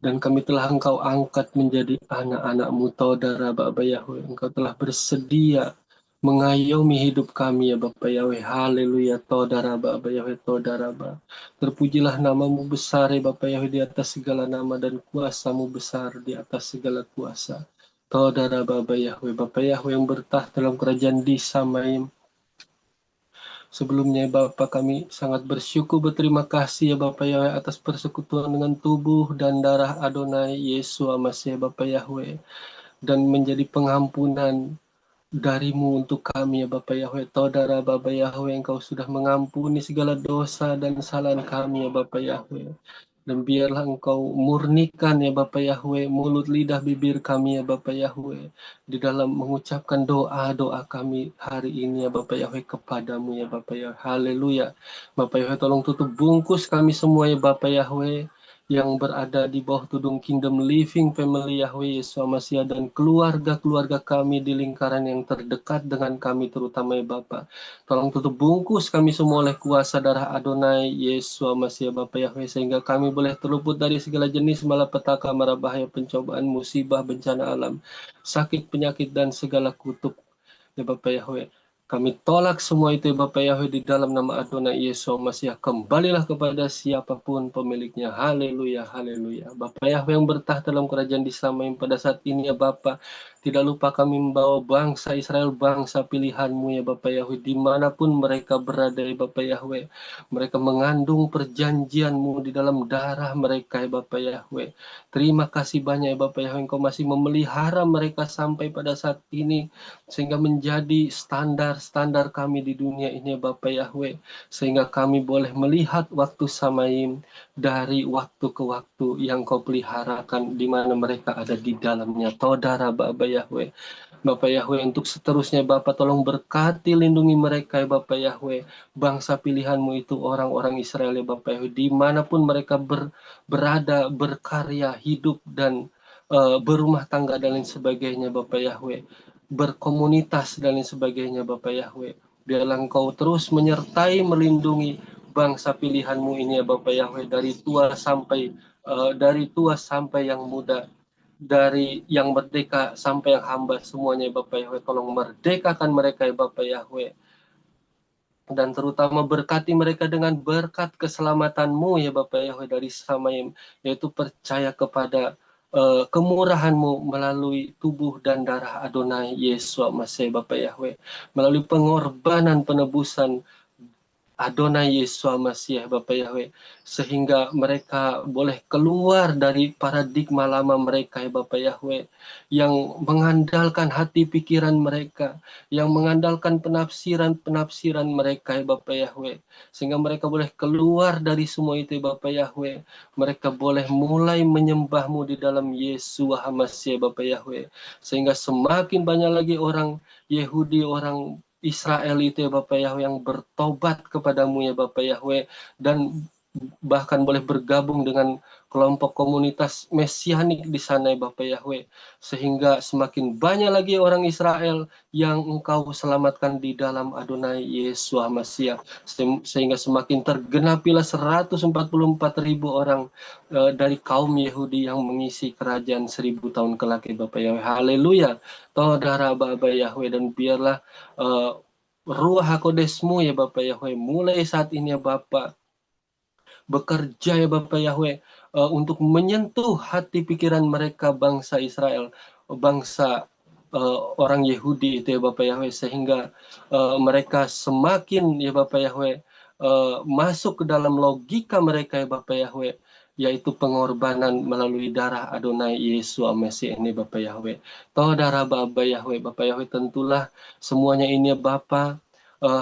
dan kami telah Engkau angkat menjadi anak-anak-Mu Saudara Bapak Yahweh. Engkau telah bersedia mengayomi hidup kami ya Bapak Yahweh. Haleluya, Saudara Bapak Yahweh, Saudara Bapak. Terpujilah nama-Mu besar ya Bapak Yahweh di atas segala nama, dan kuasa-Mu besar di atas segala kuasa. Saudara Bapak Yahweh yang bertahta dalam kerajaan di Samaim. Sebelumnya Bapak, kami sangat berterima kasih ya Bapak Yahweh atas persekutuan dengan tubuh dan darah Adonai Yeshua Masiah Bapak Yahweh, dan menjadi pengampunan dari-Mu untuk kami ya Bapak Yahweh. Saudara Bapak Yahweh, Engkau sudah mengampuni segala dosa dan kesalahan kami ya Bapak Yahweh. Dan biarlah Engkau murnikan ya Bapak Yahweh mulut, lidah, bibir kami ya Bapak Yahweh, di dalam mengucapkan doa-doa kami hari ini ya Bapak Yahweh kepadamu ya Bapak Yahweh. Haleluya. Bapak Yahweh, tolong tutup bungkus kami semua ya Bapak Yahweh yang berada di bawah tudung Kingdom Living Family Yahweh Yeshua Masiah, dan keluarga-keluarga kami di lingkaran yang terdekat dengan kami terutama ya Bapak. Tolong tutup bungkus kami semua oleh kuasa darah Adonai Yeshua Masiah Bapak Yahweh, sehingga kami boleh terluput dari segala jenis malapetaka, mara bahaya, pencobaan, musibah, bencana alam, sakit, penyakit, dan segala kutuk ya Bapak Yahweh. Kami tolak semua itu ya Bapak Yahweh di dalam nama Adonai Yeshua Masiah. Kembalilah kepada siapapun pemiliknya. Haleluya, haleluya. Bapak Yahweh yang bertahta dalam kerajaan di Samaim pada saat ini ya Bapak, tidak lupa kami membawa bangsa Israel, bangsa pilihan-Mu ya Bapak Yahweh, dimanapun mereka berada ya Bapak Yahweh. Mereka mengandung perjanjian-Mu di dalam darah mereka ya Bapak Yahweh. Terima kasih banyak ya Bapak Yahweh, Engkau masih memelihara mereka sampai pada saat ini, sehingga menjadi standar kami di dunia ini ya Bapak Yahweh, sehingga kami boleh melihat waktu Samaim dari waktu ke waktu yang Kau peliharakan, di mana mereka ada di dalamnya. Saudara Bapak Yahweh, Bapak Yahweh, untuk seterusnya Bapak tolong berkati, lindungi mereka ya Bapak Yahweh, bangsa pilihan-Mu itu orang-orang Israel ya Bapak Yahweh, dimanapun mereka berada, berkarya, hidup, dan berumah tangga dan lain sebagainya Bapak Yahweh, berkomunitas dan lain sebagainya Bapak Yahweh. Biarlah Engkau terus menyertai, melindungi bangsa pilihan-Mu ini ya Bapak Yahweh, dari tua sampai yang muda, dari yang merdeka sampai yang hamba, semuanya ya Bapak Yahweh. Tolong merdekakan mereka ya Bapak Yahweh, dan terutama berkati mereka dengan berkat keselamatan-Mu ya Bapak Yahweh dari Samaim, yaitu percaya kepada kemurahan-Mu melalui tubuh dan darah Adonai Yeshua Masiah Bapak Yahweh, melalui pengorbanan penebusan Adonai Yeshua Mashiach Bapak Yahweh, sehingga mereka boleh keluar dari paradigma lama mereka ya Bapak Yahweh, yang mengandalkan hati pikiran mereka, yang mengandalkan penafsiran mereka ya Bapak Yahweh, sehingga mereka boleh keluar dari semua itu ya Bapak Yahweh. Mereka boleh mulai menyembahmu di dalam Yeshua HaMashiach Bapak Yahweh, sehingga semakin banyak lagi orang Yehudi, orang Israel itu ya Bapak Yahweh yang bertobat kepadamu ya Bapak Yahweh, dan bahkan boleh bergabung dengan kelompok komunitas mesianik di sana ya Bapak Yahweh, sehingga semakin banyak lagi orang Israel yang Engkau selamatkan di dalam Adonai Yeshua Mashiach, sehingga semakin tergenapilah 144.000 orang dari kaum Yahudi yang mengisi kerajaan 1000 tahun kelak ya Bapak Yahweh. Haleluya. Todara Bapak Yahweh, dan biarlah Ruach HaKodesmu ya Bapak Yahweh mulai saat ini ya Bapak bekerja ya Bapak Yahweh untuk menyentuh hati pikiran mereka, bangsa Israel, bangsa orang Yahudi itu ya Bapak Yahweh, sehingga mereka semakin ya Bapak Yahweh masuk ke dalam logika mereka ya Bapak Yahweh, yaitu pengorbanan melalui darah Adonai Yeshua Mesih ini Bapak Yahweh. Toh darah Bapak Yahweh tentulah semuanya ini ya Bapak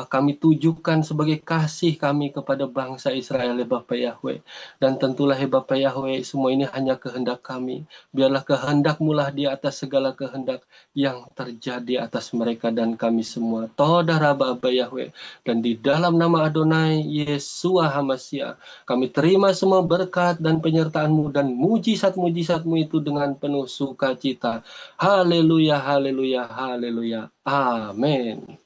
kami tujukan sebagai kasih kami kepada bangsa Israel ya Bapak Yahweh. Dan tentulah ya Bapak Yahweh, semua ini hanya kehendak kami. Biarlah kehendak-Mu lah di atas segala kehendak yang terjadi atas mereka dan kami semua. Todara Bapak Yahweh. Dan di dalam nama Adonai Yeshua HaMashiach, kami terima semua berkat dan penyertaan-Mu dan mujizat-mujizat-Mu itu dengan penuh sukacita. Haleluya, haleluya, haleluya. Amin.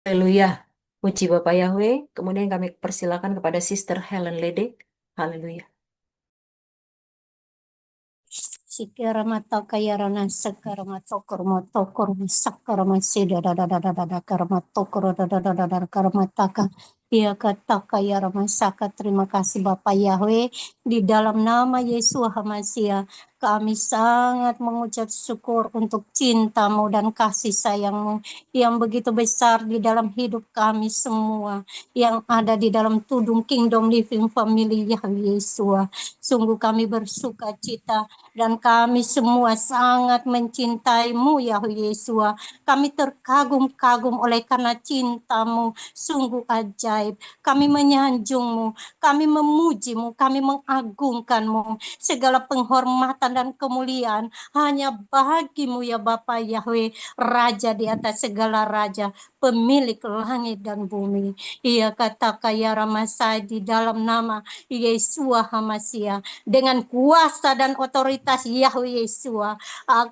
Haleluya. Puji Bapak Yahweh. Kemudian kami persilakan kepada Sister Helen Ledek. Haleluya. Sikaramata kayarana sakaramata kormato korma sakarama seda da da da da da da karmato koro da da da da da karmataka. Ya kata kayarama saka. Terima kasih Bapak Yahweh, di dalam nama Yeshua HaMashiach kami sangat mengucap syukur untuk cinta-Mu dan kasih sayang-Mu yang begitu besar di dalam hidup kami semua yang ada di dalam Tudung Kingdom Living Family Yahweh Yeshua. Sungguh kami bersuka cita dan kami semua sangat mencintai-Mu Yahweh Yeshua. Kami terkagum-kagum oleh karena cinta-Mu sungguh ajaib. Kami menyanjung-Mu, kami memuji-Mu, kami mengagungkan-Mu. Segala penghormatan dan kemuliaan hanya bagi-Mu ya Bapa Yahweh, Raja di atas segala raja, pemilik langit dan bumi. Ia kata kaya Ramasai di dalam nama Yeshua HaMashiach, dengan kuasa dan otoritas Yahweh Yeshua,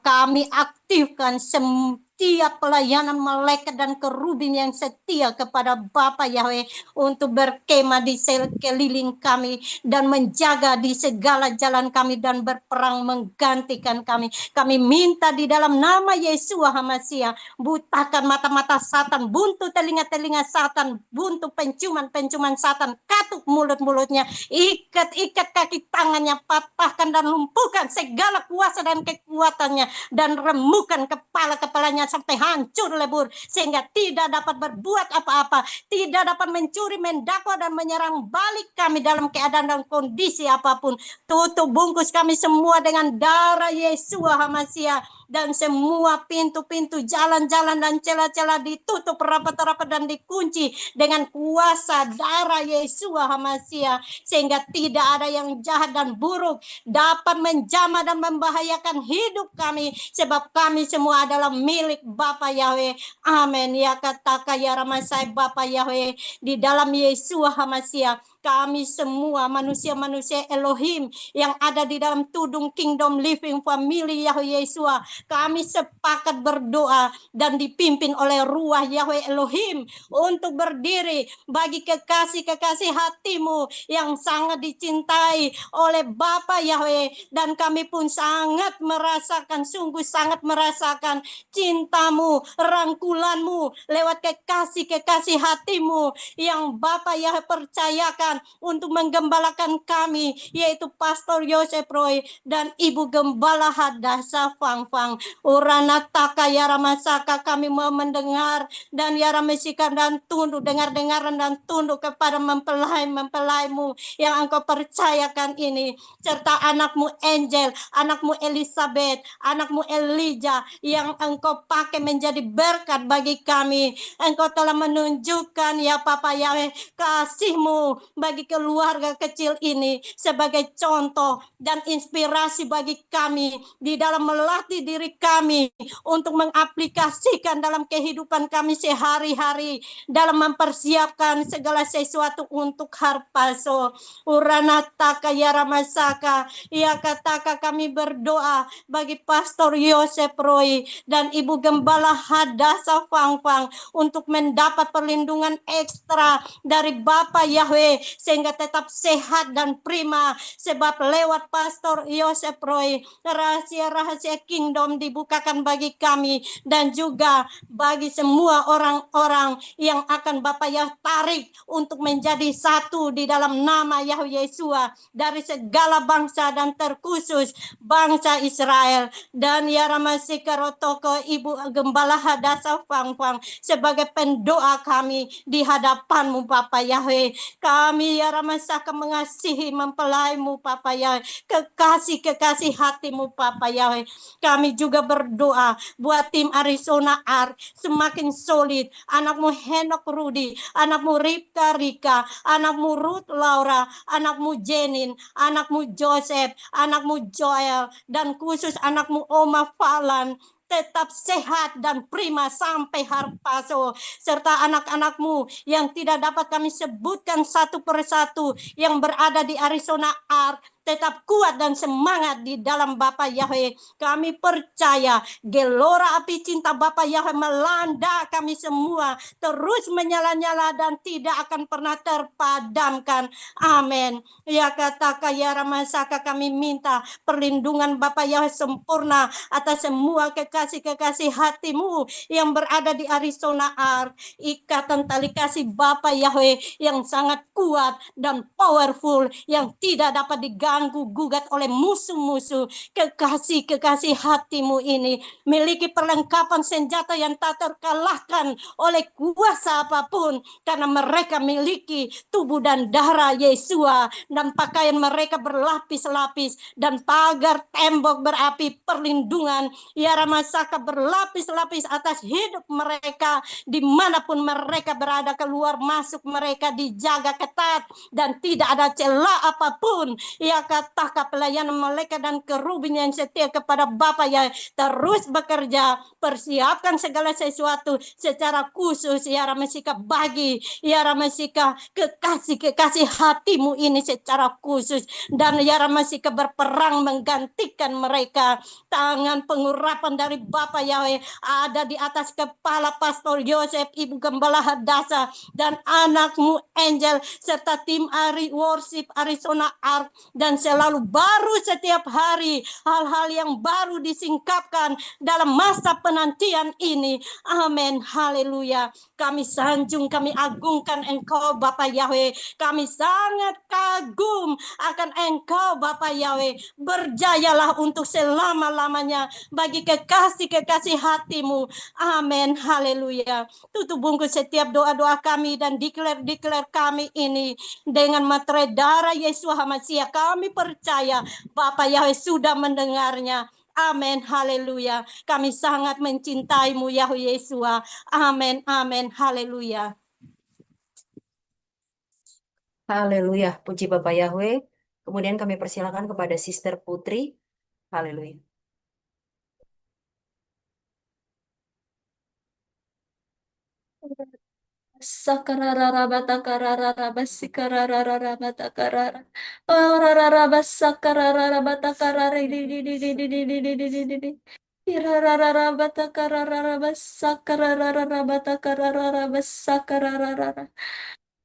kami aktifkan setiap pelayanan malaikat dan kerubin yang setia kepada Bapa Yahweh untuk berkemah di sekeliling kami dan menjaga di segala jalan kami dan berperang menggantikan kami. Kami minta di dalam nama Yeshua HaMashiach, butakan mata-mata Satan, buntu telinga-telinga Satan, buntu penciuman-penciuman Satan, katuk mulut-mulutnya, ikat-ikat kaki tangannya, patahkan dan lumpuhkan segala kuasa dan kekuatannya, dan remukan kepala-kepalanya sampai hancur lebur, sehingga tidak dapat berbuat apa-apa, tidak dapat mencuri, mendakwa dan menyerang balik kami dalam keadaan dan kondisi apapun. Tutup bungkus kami semua dengan darah Yeshua HaMashiach, dan semua pintu-pintu, jalan-jalan dan celah-celah ditutup rapat-rapat dan dikunci dengan kuasa darah Yeshua HaMashiach, sehingga tidak ada yang jahat dan buruk dapat menjamah dan membahayakan hidup kami, sebab kami semua adalah milik Bapa Yahweh. Amin. Ya kata kaya Ramasai Bapa Yahweh, di dalam Yeshua HaMashiach kami semua manusia-manusia Elohim yang ada di dalam Tudung Kingdom Living Family Yahweh Yeshua, kami sepakat berdoa dan dipimpin oleh Ruach Yahweh Elohim untuk berdiri bagi kekasih-kekasih hati-Mu yang sangat dicintai oleh Bapa Yahweh, dan kami pun sangat merasakan, sungguh sangat merasakan cinta-Mu, rangkulan-Mu lewat kekasih-kekasih hati-Mu yang Bapa Yahweh percayakan Tuhan untuk menggembalakan kami, yaitu Pastor Yosef Roy dan Ibu Gembala Hadasa Fang Fang. Uranataka Yaramasaka, kami mau mendengar dan Yaramesika dan tunduk, dengar-dengaran dan tunduk kepada mempelai-mempelaimu yang engkau percayakan ini, serta anakmu Angel, anakmu Elizabeth, anakmu Elijah yang engkau pakai menjadi berkat bagi kami. Engkau telah menunjukkan ya Papa Yahweh kasih-Mu bagi keluarga kecil ini sebagai contoh dan inspirasi bagi kami di dalam melatih diri kami untuk mengaplikasikan dalam kehidupan kami sehari-hari dalam mempersiapkan segala sesuatu untuk harpaso. Uranataka Yaramasaka, ya kataka kami berdoa bagi Pastor Yosef Roy dan Ibu Gembala Hadasa Fang Fang untuk mendapat perlindungan ekstra dari Bapa Yahweh sehingga tetap sehat dan prima, sebab lewat Pastor Yosef Roy rahasia-rahasia kingdom dibukakan bagi kami dan juga bagi semua orang-orang yang akan Bapa Yahweh tarik untuk menjadi satu di dalam nama Yahweh Yesua dari segala bangsa dan terkhusus bangsa Israel. Dan Yaramasika Rotoko Ibu Gembala Hadasa Fang Fang sebagai pendoa kami di hadapan-Mu Bapa Yahweh. Kami Yaramasaka mengasihi mempelai-Mu Bapa Yahweh, kekasih-kekasih hati-Mu Bapa Yahweh. Kami juga berdoa buat tim Arizona Ark semakin solid, anakmu Henok Rudi, anakmu Ripka Rika, anakmu Ruth Laura, anakmu Jenin, anakmu Joseph, anakmu Joel, dan khusus anakmu Oma Falan tetap sehat dan prima sampai harpaso, serta anak-anakmu yang tidak dapat kami sebutkan satu persatu yang berada di Arizona Ark tetap kuat dan semangat di dalam Bapa Yahweh. Kami percaya gelora api cinta Bapa Yahweh melanda kami semua, terus menyala-nyala dan tidak akan pernah terpadamkan. Amin. Ya kataka ya Ramasaka, kami minta perlindungan Bapa Yahweh sempurna atas semua kekasih-kekasih hati-Mu yang berada di Arizona Ark. Ikatan tali kasih Bapa Yahweh yang sangat kuat dan powerful yang tidak dapat diganggu gugat oleh musuh-musuh. Kekasih-kekasih hati-Mu ini miliki perlengkapan senjata yang tak terkalahkan oleh kuasa apapun, karena mereka miliki tubuh dan darah Yesua, dan pakaian mereka berlapis-lapis, dan pagar tembok berapi perlindungan ya Ramasaka berlapis-lapis atas hidup mereka dimanapun mereka berada. Keluar masuk mereka dijaga ketat dan tidak ada celah apapun. Ya katakan pelayanan malaikat dan kerubin yang setia kepada Bapa ya terus bekerja, persiapkan segala sesuatu secara khusus ya Ramasika bagi ya Ramasika kekasih-kekasih hati-Mu ini secara khusus, dan ya Ramasika berperang menggantikan mereka. Tangan pengurapan dari Bapa Yahweh ada di atas kepala Pastor Yosef, Ibu Gembala Hadasa, dan anakmu Angel serta tim Ari Worship Arizona Ark, dan selalu baru setiap hari hal-hal yang baru disingkapkan dalam masa penantian ini. Amin. Haleluya. Kami sanjung, kami agungkan Engkau Bapa Yahweh. Kami sangat kagum akan Engkau Bapa Yahweh. Berjayalah untuk selama-lamanya bagi kekasih-kekasih hati-Mu. Amin. Haleluya. Tutup bungkus setiap doa-doa kami dan declare kami ini dengan materai darah Yesus HaMashiach. Kami percaya Bapa Yahweh sudah mendengarnya. Amin. Haleluya. Kami sangat mencintai-Mu Yahweh Yesua. Amin. Amin. Haleluya. Haleluya. Puji Bapak Yahweh. Kemudian kami persilakan kepada Sister Putri. Haleluya. Sakarara batakarara basikarara batakarara orara basakarara batakarara di irara batakarara basakarara batakarara basakarara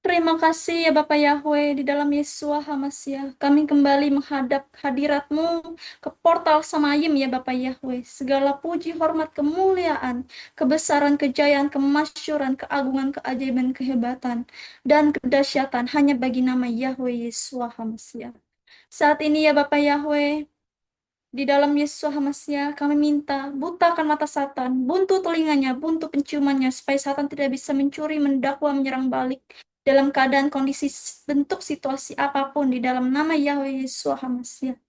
Terima kasih ya Bapak Yahweh, di dalam Yesua HaMasiah. Kami kembali menghadap hadirat-Mu ke portal Samayim ya Bapak Yahweh. Segala puji, hormat, kemuliaan, kebesaran, kejayaan, kemasyuran, keagungan, keajaiban, kehebatan, dan kedahsyatan hanya bagi nama Yahweh Yesua HaMasiah. Saat ini ya Bapak Yahweh, di dalam Yesus HaMasiah, kami minta butakan mata Satan, buntu telinganya, buntu penciumannya, supaya Satan tidak bisa mencuri, mendakwa, menyerang balik dalam keadaan kondisi bentuk situasi apapun di dalam nama Yahweh Yesus HaMasiah.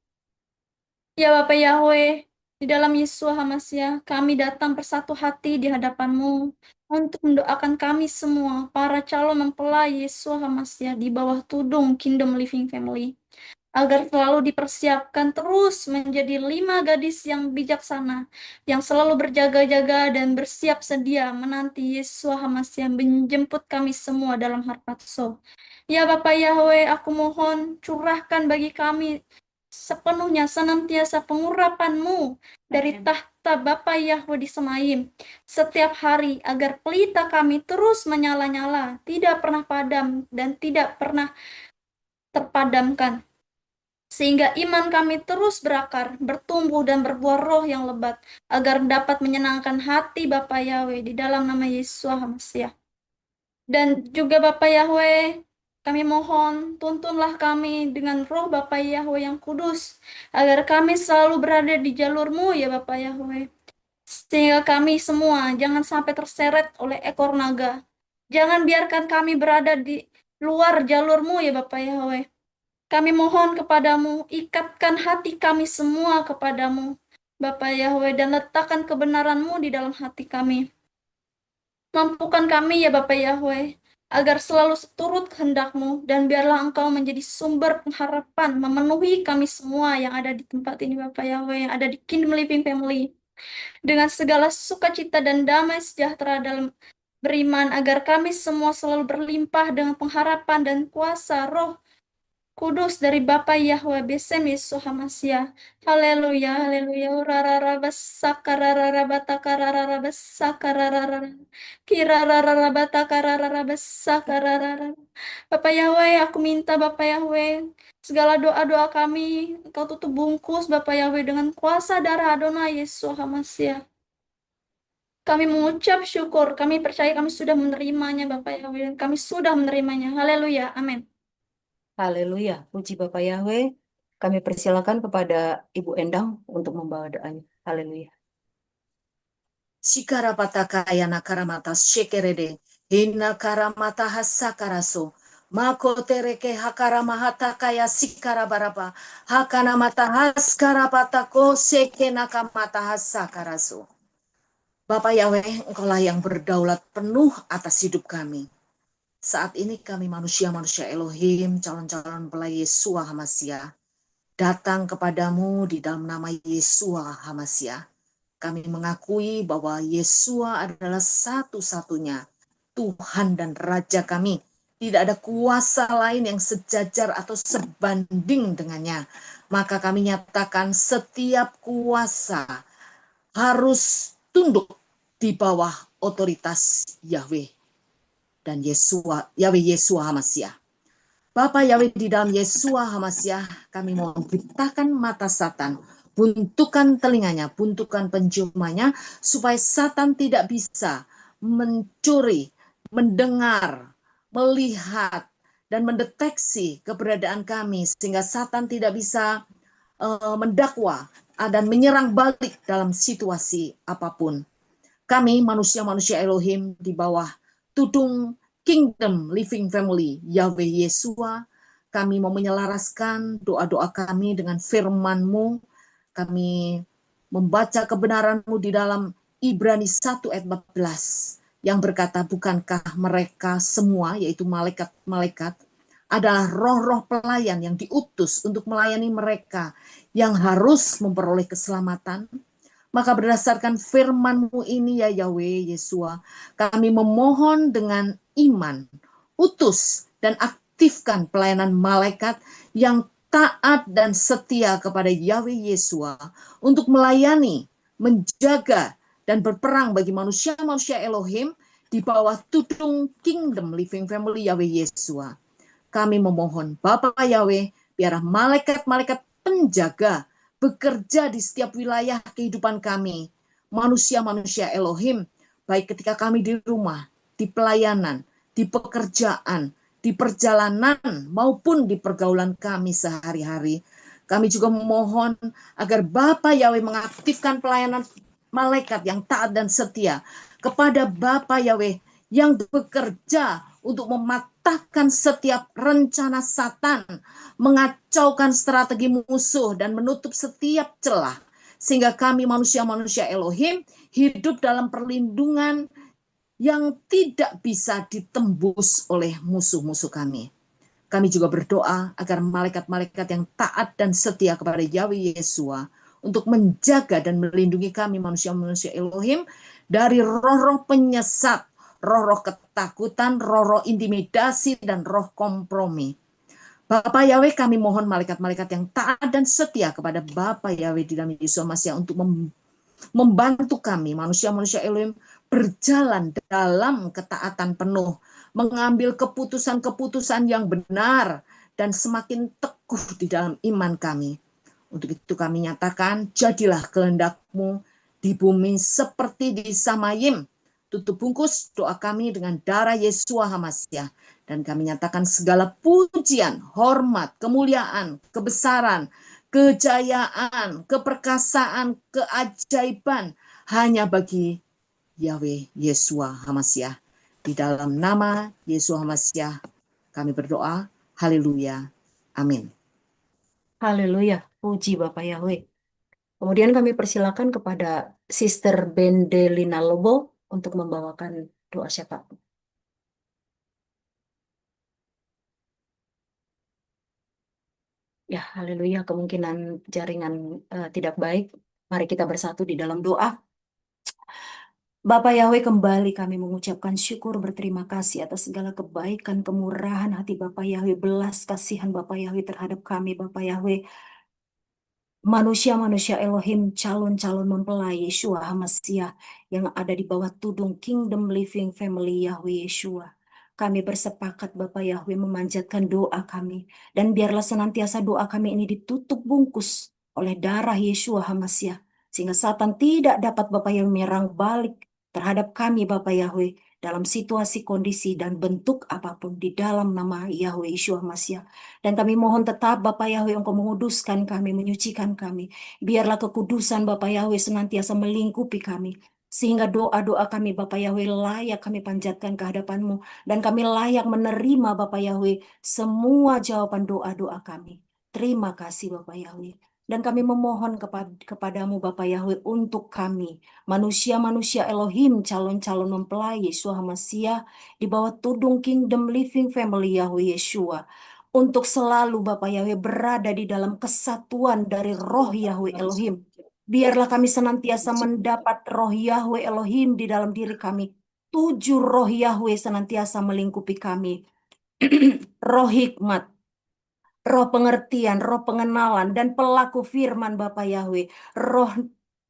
Ya Bapak Yahweh, di dalam Yesus HaMasiah, kami datang bersatu hati di hadapan-Mu untuk mendoakan kami semua, para calon mempelai Yesus HaMasiah di bawah tudung Kingdom Living Family, agar selalu dipersiapkan terus menjadi 5 gadis yang bijaksana, yang selalu berjaga-jaga dan bersiap sedia menanti Yesus HaMasiah menjemput kami semua dalam harpazo. Ya Bapak Yahweh, aku mohon curahkan bagi kami sepenuhnya senantiasa pengurapan-Mu dari tahta Bapa Yahweh di Samayim setiap hari, agar pelita kami terus menyala-nyala, tidak pernah padam dan tidak pernah terpadamkan, sehingga iman kami terus berakar, bertumbuh dan berbuah roh yang lebat, agar dapat menyenangkan hati Bapa Yahweh di dalam nama Yesus HaMasiah. Dan juga Bapa Yahweh, kami mohon tuntunlah kami dengan roh Bapa Yahweh yang kudus, agar kami selalu berada di jalur-Mu ya Bapa Yahweh, sehingga kami semua jangan sampai terseret oleh ekor naga. Jangan biarkan kami berada di luar jalur-Mu ya Bapa Yahweh. Kami mohon kepadamu, ikatkan hati kami semua kepadamu, Bapa Yahweh, dan letakkan kebenaran-Mu di dalam hati kami. Mampukan kami ya Bapa Yahweh, agar selalu seturut kehendak-Mu, dan biarlah Engkau menjadi sumber pengharapan, memenuhi kami semua yang ada di tempat ini Bapa Yahweh, yang ada di Kingdom Living Family, dengan segala sukacita dan damai sejahtera dalam beriman, agar kami semua selalu berlimpah dengan pengharapan dan kuasa roh kudus dari Bapa Yahweh Besem Yesus HaMasiah. Haleluya, haleluya. Urarara basakarara batakarara basakarara. Kirarara batakarara basakarara. Bapak Yahweh, aku minta Bapak Yahweh, segala doa-doa kami Engkau tutup bungkus Bapak Yahweh dengan kuasa darah Adonai Yesus HaMasiah. Kami mengucap syukur, kami percaya kami sudah menerimanya Bapak Yahweh, dan kami sudah menerimanya. Haleluya, amin. Haleluya, puji Bapak Yahweh. Kami persilakan kepada Ibu Endang untuk membawa doanya. Haleluya. Sikarapataka yana karamata shekerede, hina karamata hasakaraso, mako tereke hakaramahata kaya sikarabarapa, hakanamata haskarapatako sekenakamata hasakaraso. Bapak Yahweh, Engkaulah yang berdaulat penuh atas hidup kami. Saat ini kami manusia-manusia Elohim, calon-calon pelai Yesua HaMasiah, datang kepadamu di dalam nama Yesua HaMasiah. Kami mengakui bahwa Yesua adalah satu-satunya Tuhan dan Raja kami. Tidak ada kuasa lain yang sejajar atau sebanding dengannya. Maka kami nyatakan setiap kuasa harus tunduk di bawah otoritas Yahweh dan Yahweh Yesua HaMasiah. Bapa Yahweh, di dalam Yesua HaMasiah, kami mohon bukakan mata Satan, buntukan telinganya, buntukan penciumannya, supaya Satan tidak bisa mencuri, mendengar, melihat, dan mendeteksi keberadaan kami, sehingga Satan tidak bisa mendakwa dan menyerang balik dalam situasi apapun. Kami manusia-manusia Elohim di bawah tudung Kingdom Living Family Yahweh Yesua, kami mau menyelaraskan doa-doa kami dengan firman-Mu. Kami membaca kebenaran-Mu di dalam Ibrani 1 ayat 14 yang berkata, bukankah mereka semua, yaitu malaikat-malaikat, adalah roh-roh pelayan yang diutus untuk melayani mereka yang harus memperoleh keselamatan? Maka berdasarkan firman-Mu ini ya Yahweh Yesua, kami memohon dengan iman, utus dan aktifkan pelayanan malaikat yang taat dan setia kepada Yahweh Yesua untuk melayani, menjaga, dan berperang bagi manusia-manusia Elohim di bawah tudung Kingdom Living Family Yahweh Yesua. Kami memohon Bapa Yahweh, biarlah malaikat-malaikat penjaga bekerja di setiap wilayah kehidupan kami, manusia-manusia Elohim, baik ketika kami di rumah, di pelayanan, di pekerjaan, di perjalanan, maupun di pergaulan kami sehari-hari. Kami juga memohon agar Bapa Yahweh mengaktifkan pelayanan malaikat yang taat dan setia kepada Bapa Yahweh yang bekerja untuk mematahkan setiap rencana Satan, mengacaukan strategi musuh, dan menutup setiap celah, sehingga kami manusia-manusia Elohim hidup dalam perlindungan yang tidak bisa ditembus oleh musuh-musuh kami. Kami juga berdoa agar malaikat-malaikat yang taat dan setia kepada Yahweh Yesua untuk menjaga dan melindungi kami manusia-manusia Elohim dari roh-roh penyesat, roh-roh ketakutan, roh-roh intimidasi, dan roh kompromi. Bapa Yahweh, kami mohon malaikat-malaikat yang taat dan setia kepada Bapa Yahweh di dalam Yesus Masiah untuk membantu kami manusia-manusia Elohim berjalan dalam ketaatan penuh, mengambil keputusan-keputusan yang benar, dan semakin teguh di dalam iman kami. Untuk itu kami nyatakan, jadilah kehendak-Mu di bumi seperti di Samayim. Tutup bungkus doa kami dengan darah Yesua HaMasiah. Dan kami nyatakan segala pujian, hormat, kemuliaan, kebesaran, kejayaan, keperkasaan, keajaiban hanya bagi Yahweh Yesua HaMasiah. Di dalam nama Yesua HaMasiah kami berdoa. Haleluya. Amin. Haleluya, puji Bapak Yahweh. Kemudian kami persilakan kepada Sister Bendelina Lobo untuk membawakan doa syafaat. Ya, haleluya, kemungkinan jaringan tidak baik. Mari kita bersatu di dalam doa. Bapak Yahweh, kembali kami mengucapkan syukur berterima kasih atas segala kebaikan, kemurahan hati Bapak Yahweh, belas kasihan Bapak Yahweh terhadap kami, Bapak Yahweh. Manusia-manusia Elohim, calon-calon mempelai Yeshua HaMasiah yang ada di bawah tudung Kingdom Living Family Yahweh Yeshua. Kami bersepakat Bapak Yahweh memanjatkan doa kami. Dan biarlah senantiasa doa kami ini ditutup bungkus oleh darah Yeshua HaMasiah. Sehingga Satan tidak dapat Bapak Yahweh menyerang balik terhadap kami Bapak Yahweh dalam situasi, kondisi, dan bentuk apapun di dalam nama Yahweh Yeshua HaMasiah. Dan kami mohon tetap Bapak Yahweh Engkau menguduskan kami, menyucikan kami. Biarlah kekudusan Bapak Yahweh senantiasa melingkupi kami. Sehingga doa-doa kami Bapak Yahweh layak kami panjatkan ke hadapan-Mu. Dan kami layak menerima Bapak Yahweh semua jawaban doa-doa kami. Terima kasih Bapak Yahweh. Dan kami memohon kepadamu Bapak Yahweh untuk kami, manusia-manusia Elohim, calon-calon mempelai Yeshua HaMasiah di bawah tudung Kingdom Living Family Yahweh Yeshua. Untuk selalu Bapak Yahweh berada di dalam kesatuan dari roh Yahweh Elohim. Biarlah kami senantiasa mendapat roh Yahweh Elohim di dalam diri kami. 7 roh Yahweh senantiasa melingkupi kami. Roh hikmat, roh pengertian, roh pengenalan, dan pelaku firman Bapak Yahweh. Roh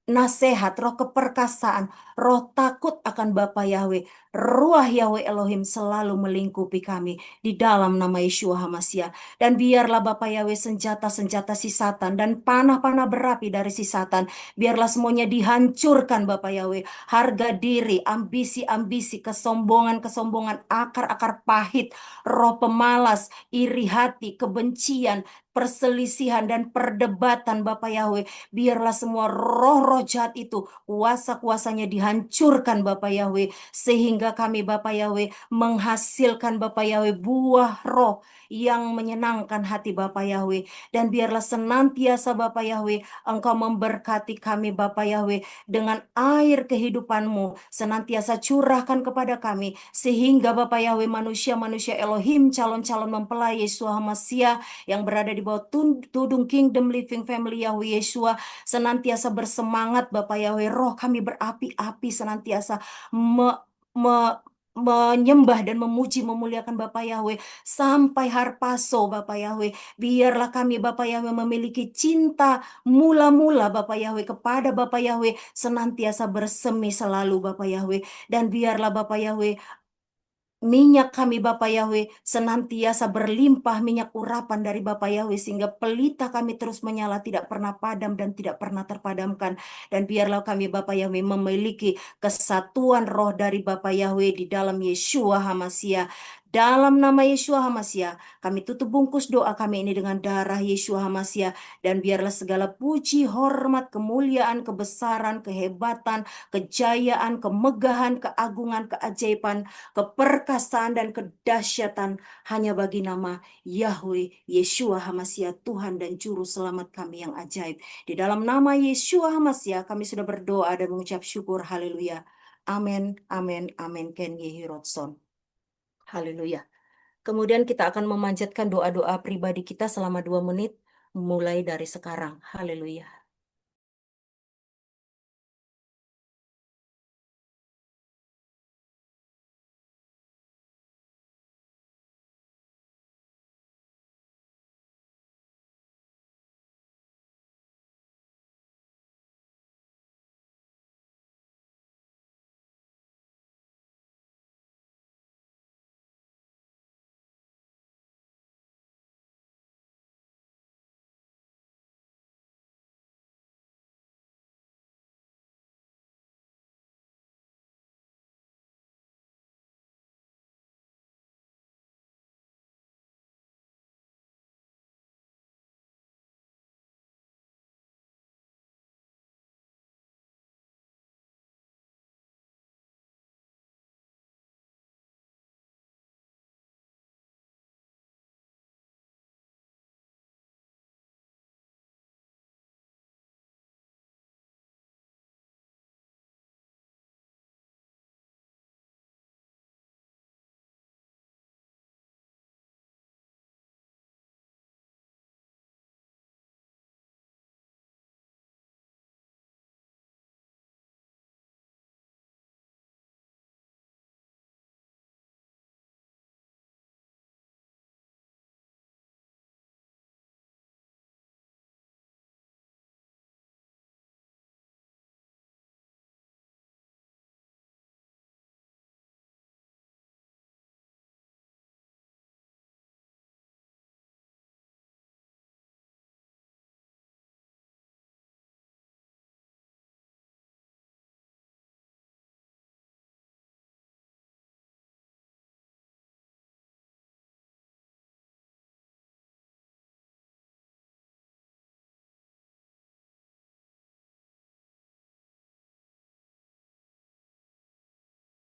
nasihat, roh keperkasaan, roh takut akan Bapa Yahweh. Ruah Yahweh Elohim selalu melingkupi kami di dalam nama Yeshua HaMasiah. Dan biarlah Bapa Yahweh senjata-senjata si Satan dan panah-panah berapi dari si Satan, biarlah semuanya dihancurkan Bapa Yahweh. Harga diri, ambisi-ambisi, kesombongan-kesombongan, akar-akar pahit, roh pemalas, iri hati, kebencian, perselisihan, dan perdebatan Bapa Yahweh. Biarlah semua roh-roh jahat itu kuasa-kuasanya dihancurkan Bapa Yahweh. Sehingga kami Bapa Yahweh menghasilkan Bapa Yahweh buah roh yang menyenangkan hati Bapa Yahweh. Dan biarlah senantiasa Bapa Yahweh Engkau memberkati kami Bapa Yahweh dengan air kehidupan-Mu. Senantiasa curahkan kepada kami. Sehingga Bapa Yahweh manusia-manusia Elohim, calon-calon mempelai Yeshua HaMasiah yang berada di bawah tudung Kingdom Living Family Yahweh Yeshua senantiasa bersemangat Bapak Yahweh. Roh kami berapi-api senantiasa menyembah dan memuji memuliakan Bapak Yahweh sampai harpaso Bapak Yahweh. Biarlah kami Bapak Yahweh memiliki cinta mula-mula Bapak Yahweh kepada Bapak Yahweh senantiasa bersemi selalu Bapak Yahweh. Dan biarlah Bapak Yahweh minyak kami Bapak Yahweh senantiasa berlimpah minyak urapan dari Bapak Yahweh sehingga pelita kami terus menyala tidak pernah padam dan tidak pernah terpadamkan. Dan biarlah kami Bapak Yahweh memiliki kesatuan roh dari Bapak Yahweh di dalam Yeshua HaMashiach. Dalam nama Yeshua HaMashiach, kami tutup bungkus doa kami ini dengan darah Yeshua HaMashiach. Dan biarlah segala puji, hormat, kemuliaan, kebesaran, kehebatan, kejayaan, kemegahan, keagungan, keajaiban, keperkasaan dan kedahsyatan hanya bagi nama Yahweh Yeshua HaMashiach, Tuhan dan Juru Selamat kami yang ajaib. Di dalam nama Yeshua HaMashiach kami sudah berdoa dan mengucap syukur. Haleluya. Amin, amin, amin. Ken Yehi Rotson. Haleluya. Kemudian kita akan memanjatkan doa-doa pribadi kita selama 2 menit mulai dari sekarang. Haleluya.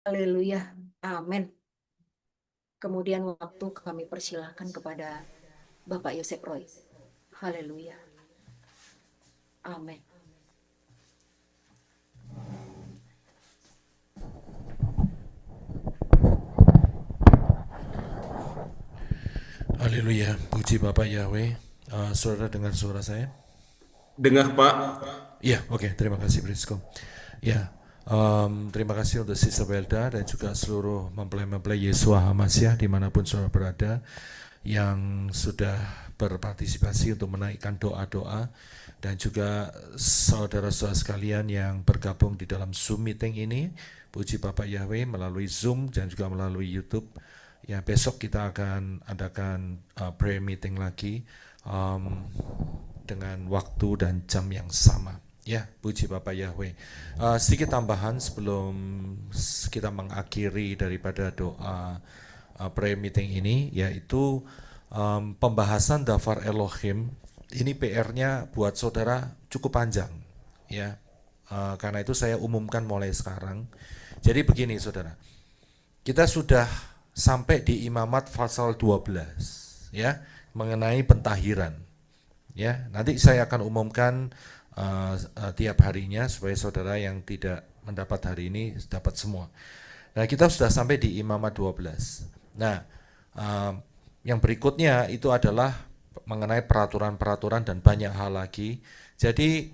Haleluya. Amin. Kemudian waktu kami persilahkan kepada Bapak Yosef Roy. Haleluya. Amin. Haleluya, puji Bapak Yahweh. Saudara dengar suara saya? Dengar Pak. Iya, oke, terima kasih Brisco. Ya, terima kasih untuk Sister Welda dan juga seluruh mempelai-mempelai Yeshua HaMashiach dimanapun saudara berada yang sudah berpartisipasi untuk menaikkan doa-doa, dan juga saudara-saudara sekalian yang bergabung di dalam Zoom meeting ini. Puji Bapak Yahweh melalui Zoom dan juga melalui YouTube. Ya, besok kita akan adakan prayer meeting lagi dengan waktu dan jam yang sama. Ya, puji Bapak Yahweh. Sedikit tambahan sebelum kita mengakhiri daripada doa prayer meeting ini, yaitu pembahasan Dafar Elohim. Ini PR-nya buat saudara cukup panjang, ya. Karena itu saya umumkan mulai sekarang. Jadi begini saudara, kita sudah sampai di Imamat pasal 12, ya, mengenai pentahiran. Ya, nanti saya akan umumkan tiap harinya supaya saudara yang tidak mendapat hari ini dapat semua. Nah, kita sudah sampai di Imamat 12. Nah, yang berikutnya itu adalah mengenai peraturan-peraturan dan banyak hal lagi. Jadi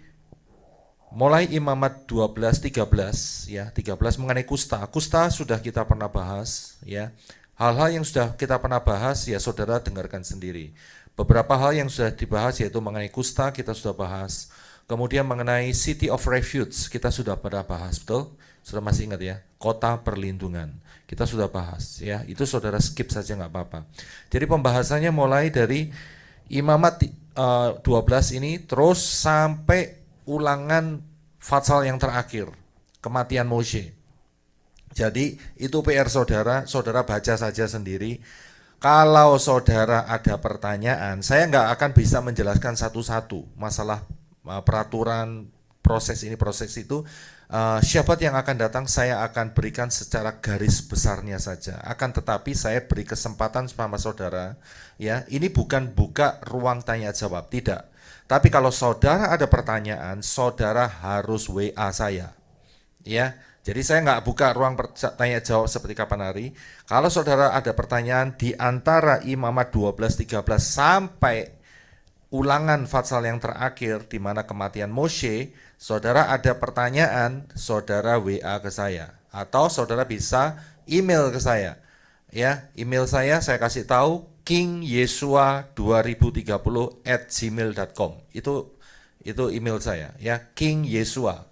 mulai Imamat 12-13 ya, 13 mengenai kusta. Kusta sudah kita pernah bahas ya. Hal-hal yang sudah kita pernah bahas ya saudara dengarkan sendiri. Beberapa hal yang sudah dibahas yaitu mengenai kusta kita sudah bahas. Kemudian mengenai City of Refuge kita sudah pernah bahas, betul? Sudah masih ingat ya? Kota perlindungan. Kita sudah bahas ya. Itu saudara skip saja nggak apa-apa. Jadi pembahasannya mulai dari Imamat 12 ini terus sampai ulangan Fatsal yang terakhir, kematian Moshe. Jadi itu PR saudara, saudara baca saja sendiri. Kalau saudara ada pertanyaan, saya nggak akan bisa menjelaskan satu-satu masalah peraturan, proses ini, proses itu. Syabat yang akan datang saya akan berikan secara garis besarnya saja. Akan tetapi saya beri kesempatan sama saudara, ya ini bukan buka ruang tanya jawab, tidak. Tapi kalau saudara ada pertanyaan, saudara harus WA saya, ya. Jadi saya nggak buka ruang tanya jawab seperti kapan hari. Kalau saudara ada pertanyaan di antara Imamat 12-13 sampai ulangan Fatsal yang terakhir di mana kematian Moshe, saudara ada pertanyaan, saudara WA ke saya atau saudara bisa email ke saya. Ya, email saya kasih tahu kingyesua2030@gmail.com. Itu email saya ya, King Yesua.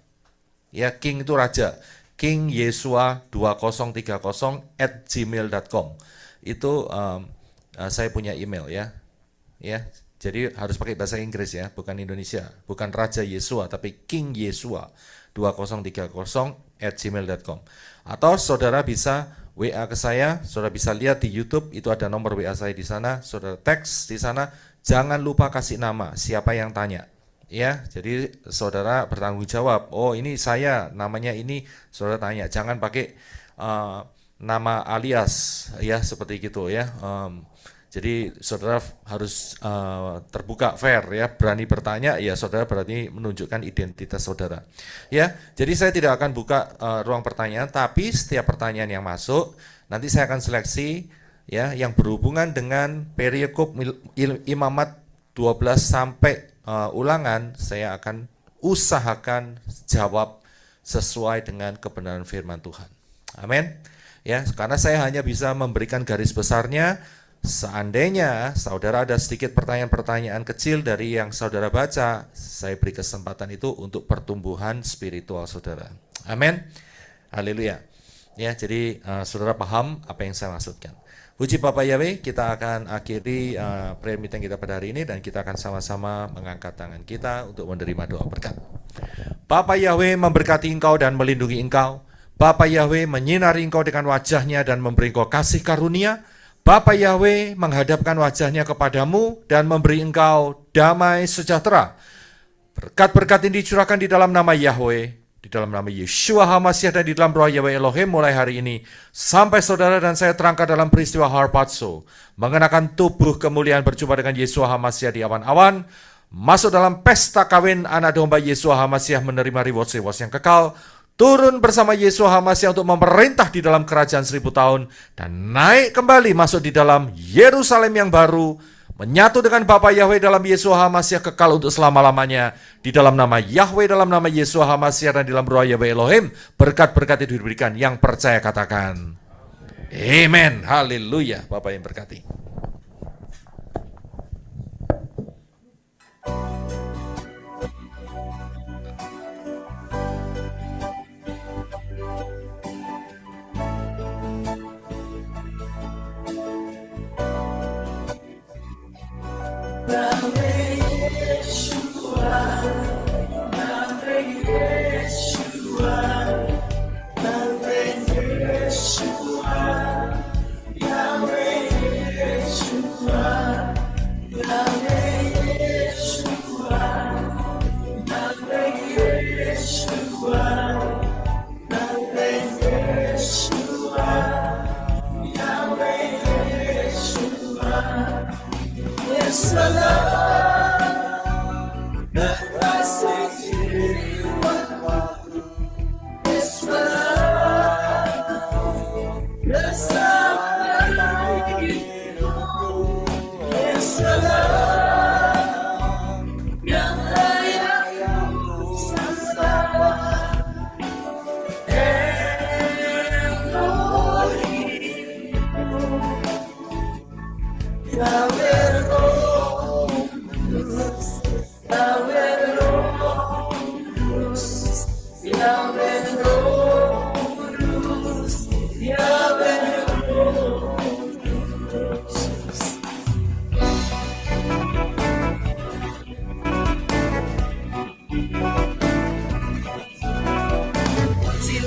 Ya, King itu raja. kingyesua2030@gmail.com. Itu saya punya email ya. Ya. Jadi harus pakai bahasa Inggris ya, bukan Indonesia, bukan Raja Yesua, tapi King Yesua 2030@gmail.com. Atau saudara bisa WA ke saya, saudara bisa lihat di YouTube, itu ada nomor WA saya di sana, saudara teks di sana, jangan lupa kasih nama, siapa yang tanya. Ya, jadi saudara bertanggung jawab, oh ini saya, namanya ini, saudara tanya, jangan pakai nama alias, ya seperti gitu ya. Jadi saudara harus terbuka, fair ya, berani bertanya, ya saudara berarti menunjukkan identitas saudara. Ya, jadi saya tidak akan buka ruang pertanyaan, tapi setiap pertanyaan yang masuk nanti saya akan seleksi ya yang berhubungan dengan perikop Imamat 12 sampai ulangan, saya akan usahakan jawab sesuai dengan kebenaran firman Tuhan. Amin. Ya, karena saya hanya bisa memberikan garis besarnya. Seandainya saudara ada sedikit pertanyaan-pertanyaan kecil dari yang saudara baca, saya beri kesempatan itu untuk pertumbuhan spiritual saudara. Amin. Haleluya. Ya, jadi saudara paham apa yang saya maksudkan. Puji Bapa Yahweh, kita akan akhiri prayer meeting kita pada hari ini dan kita akan sama-sama mengangkat tangan kita untuk menerima doa berkat. Bapa Yahweh memberkati engkau dan melindungi engkau. Bapa Yahweh menyinari engkau dengan wajahnya dan memberi engkau kasih karunia. Bapa Yahweh menghadapkan wajahnya kepadamu dan memberi engkau damai sejahtera. Berkat-berkat ini dicurahkan di dalam nama Yahweh, di dalam nama Yeshua HaMashiach dan di dalam roh Yahweh Elohim mulai hari ini. Sampai saudara dan saya terangkat dalam peristiwa Harpazo, mengenakan tubuh kemuliaan berjumpa dengan Yeshua HaMashiach di awan-awan, masuk dalam pesta kawin anak domba Yeshua HaMashiach menerima reward yang kekal, turun bersama Yeshua HaMashiach untuk memerintah di dalam kerajaan 1000 tahun dan naik kembali masuk di dalam Yerusalem yang baru, menyatu dengan Bapa Yahweh dalam Yeshua HaMashiach kekal untuk selama-lamanya. Di dalam nama Yahweh, dalam nama Yeshua HaMashiach dan di dalam roh Yahweh Elohim, berkat-berkat itu diberikan. Yang percaya katakan amen. Haleluya. Bapak yang berkati. Yang layak ku sembah.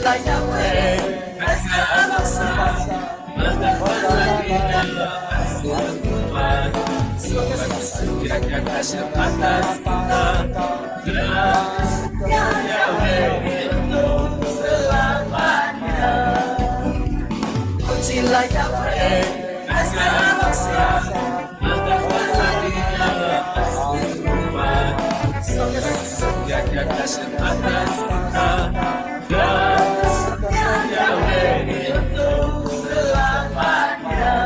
Pujilah Yahweh, Esa bangsa, mengembangkan kita, setiap kasih atas kita, gelasnya Yahweh untuk selamanya. Pujilah Yahweh, Esa bangsa, mengembangkan kita, setiap kasih atas kita, gelasnya Yahweh untuk selamanya.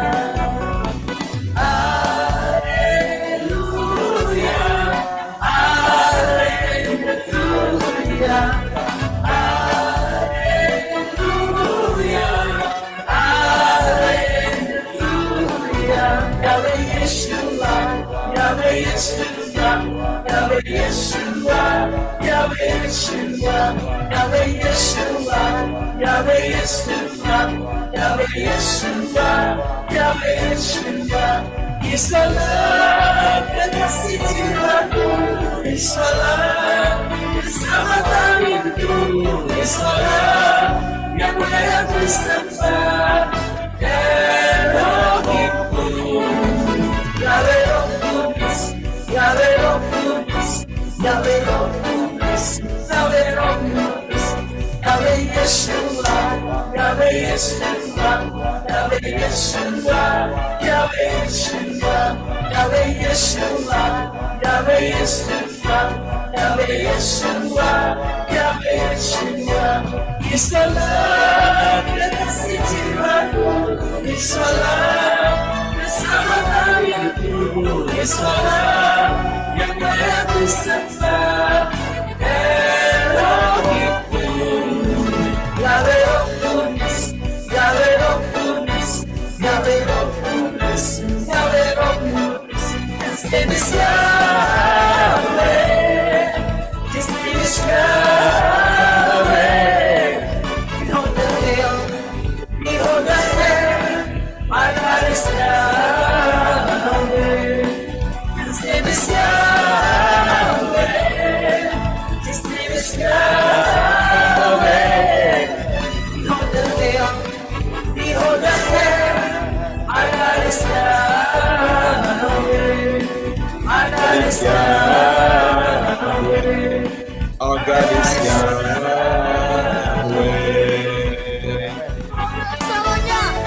Salam kekasih jiwaku, salam bersama tanganku, salam yang mulia bersembah Elohimku, Yahweh Roh Kudus, Yahweh Roh Kudus, Yahweh Roh Kudus, Yahweh Roh Kudus, Yahweh Yeshua, Yahweh Yeshua, Yahweh Yeshua, Yahweh Yeshua, Yahweh Yeshua, Yahweh Yeshua, Yahweh Yeshua, Yahweh Yeshua. Salam kekasih jiwaku, salam bersama tanganku, salam yang mulia bersembah Elohimku, Yahweh Roh Kudus, Yahweh Roh Kudus, Yahweh Roh Kudus, Yahweh Roh Kudus. His name is Yahweh, His name is Yahweh. Behold the hill, behold the heaven, my God is Yahweh. His name is Yahweh, His name is Yahweh. Behold the hill, behold the heaven, my God is Yahweh. My God is Yahweh. Our God is Yahweh.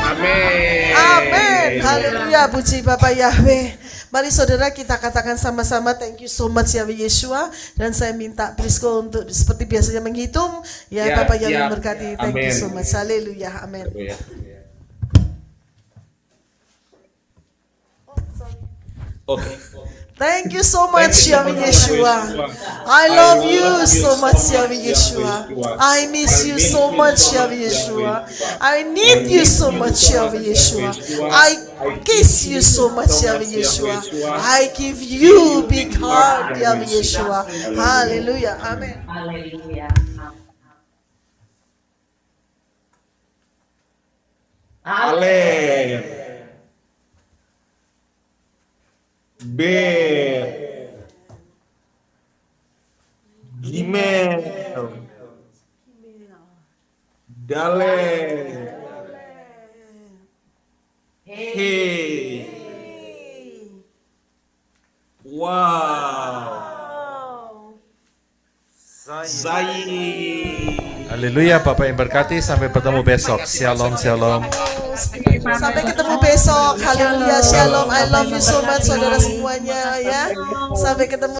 Amin. Amin. Haleluya, puji Bapak Yahweh. Mari saudara kita katakan sama-sama, thank you so much Yahweh Yeshua. Dan saya minta Prisco untuk seperti biasanya menghitung. Ya, Bapak Yahweh memberkati. Thank you so much. Haleluya. Amin. Okay. Thank you so much, Yahweh Yeshua. I love you so much, Yahweh Yeshua. I miss you so much, Yahweh Yeshua. I need you so much, Yahweh Yeshua. I kiss you so much, Yahweh Yeshua. I give you big heart, Yahweh Yeshua. Hallelujah. Amen. Haleluya. Ale. Ber. Gimel. Dale. Hey. Wow. Zai. Haleluya, Bapak yang berkati, sampai bertemu besok. Shalom, shalom. Sampai ketemu besok. Haleluya, shalom. I love you so much, saudara semuanya ya. Sampai ketemu.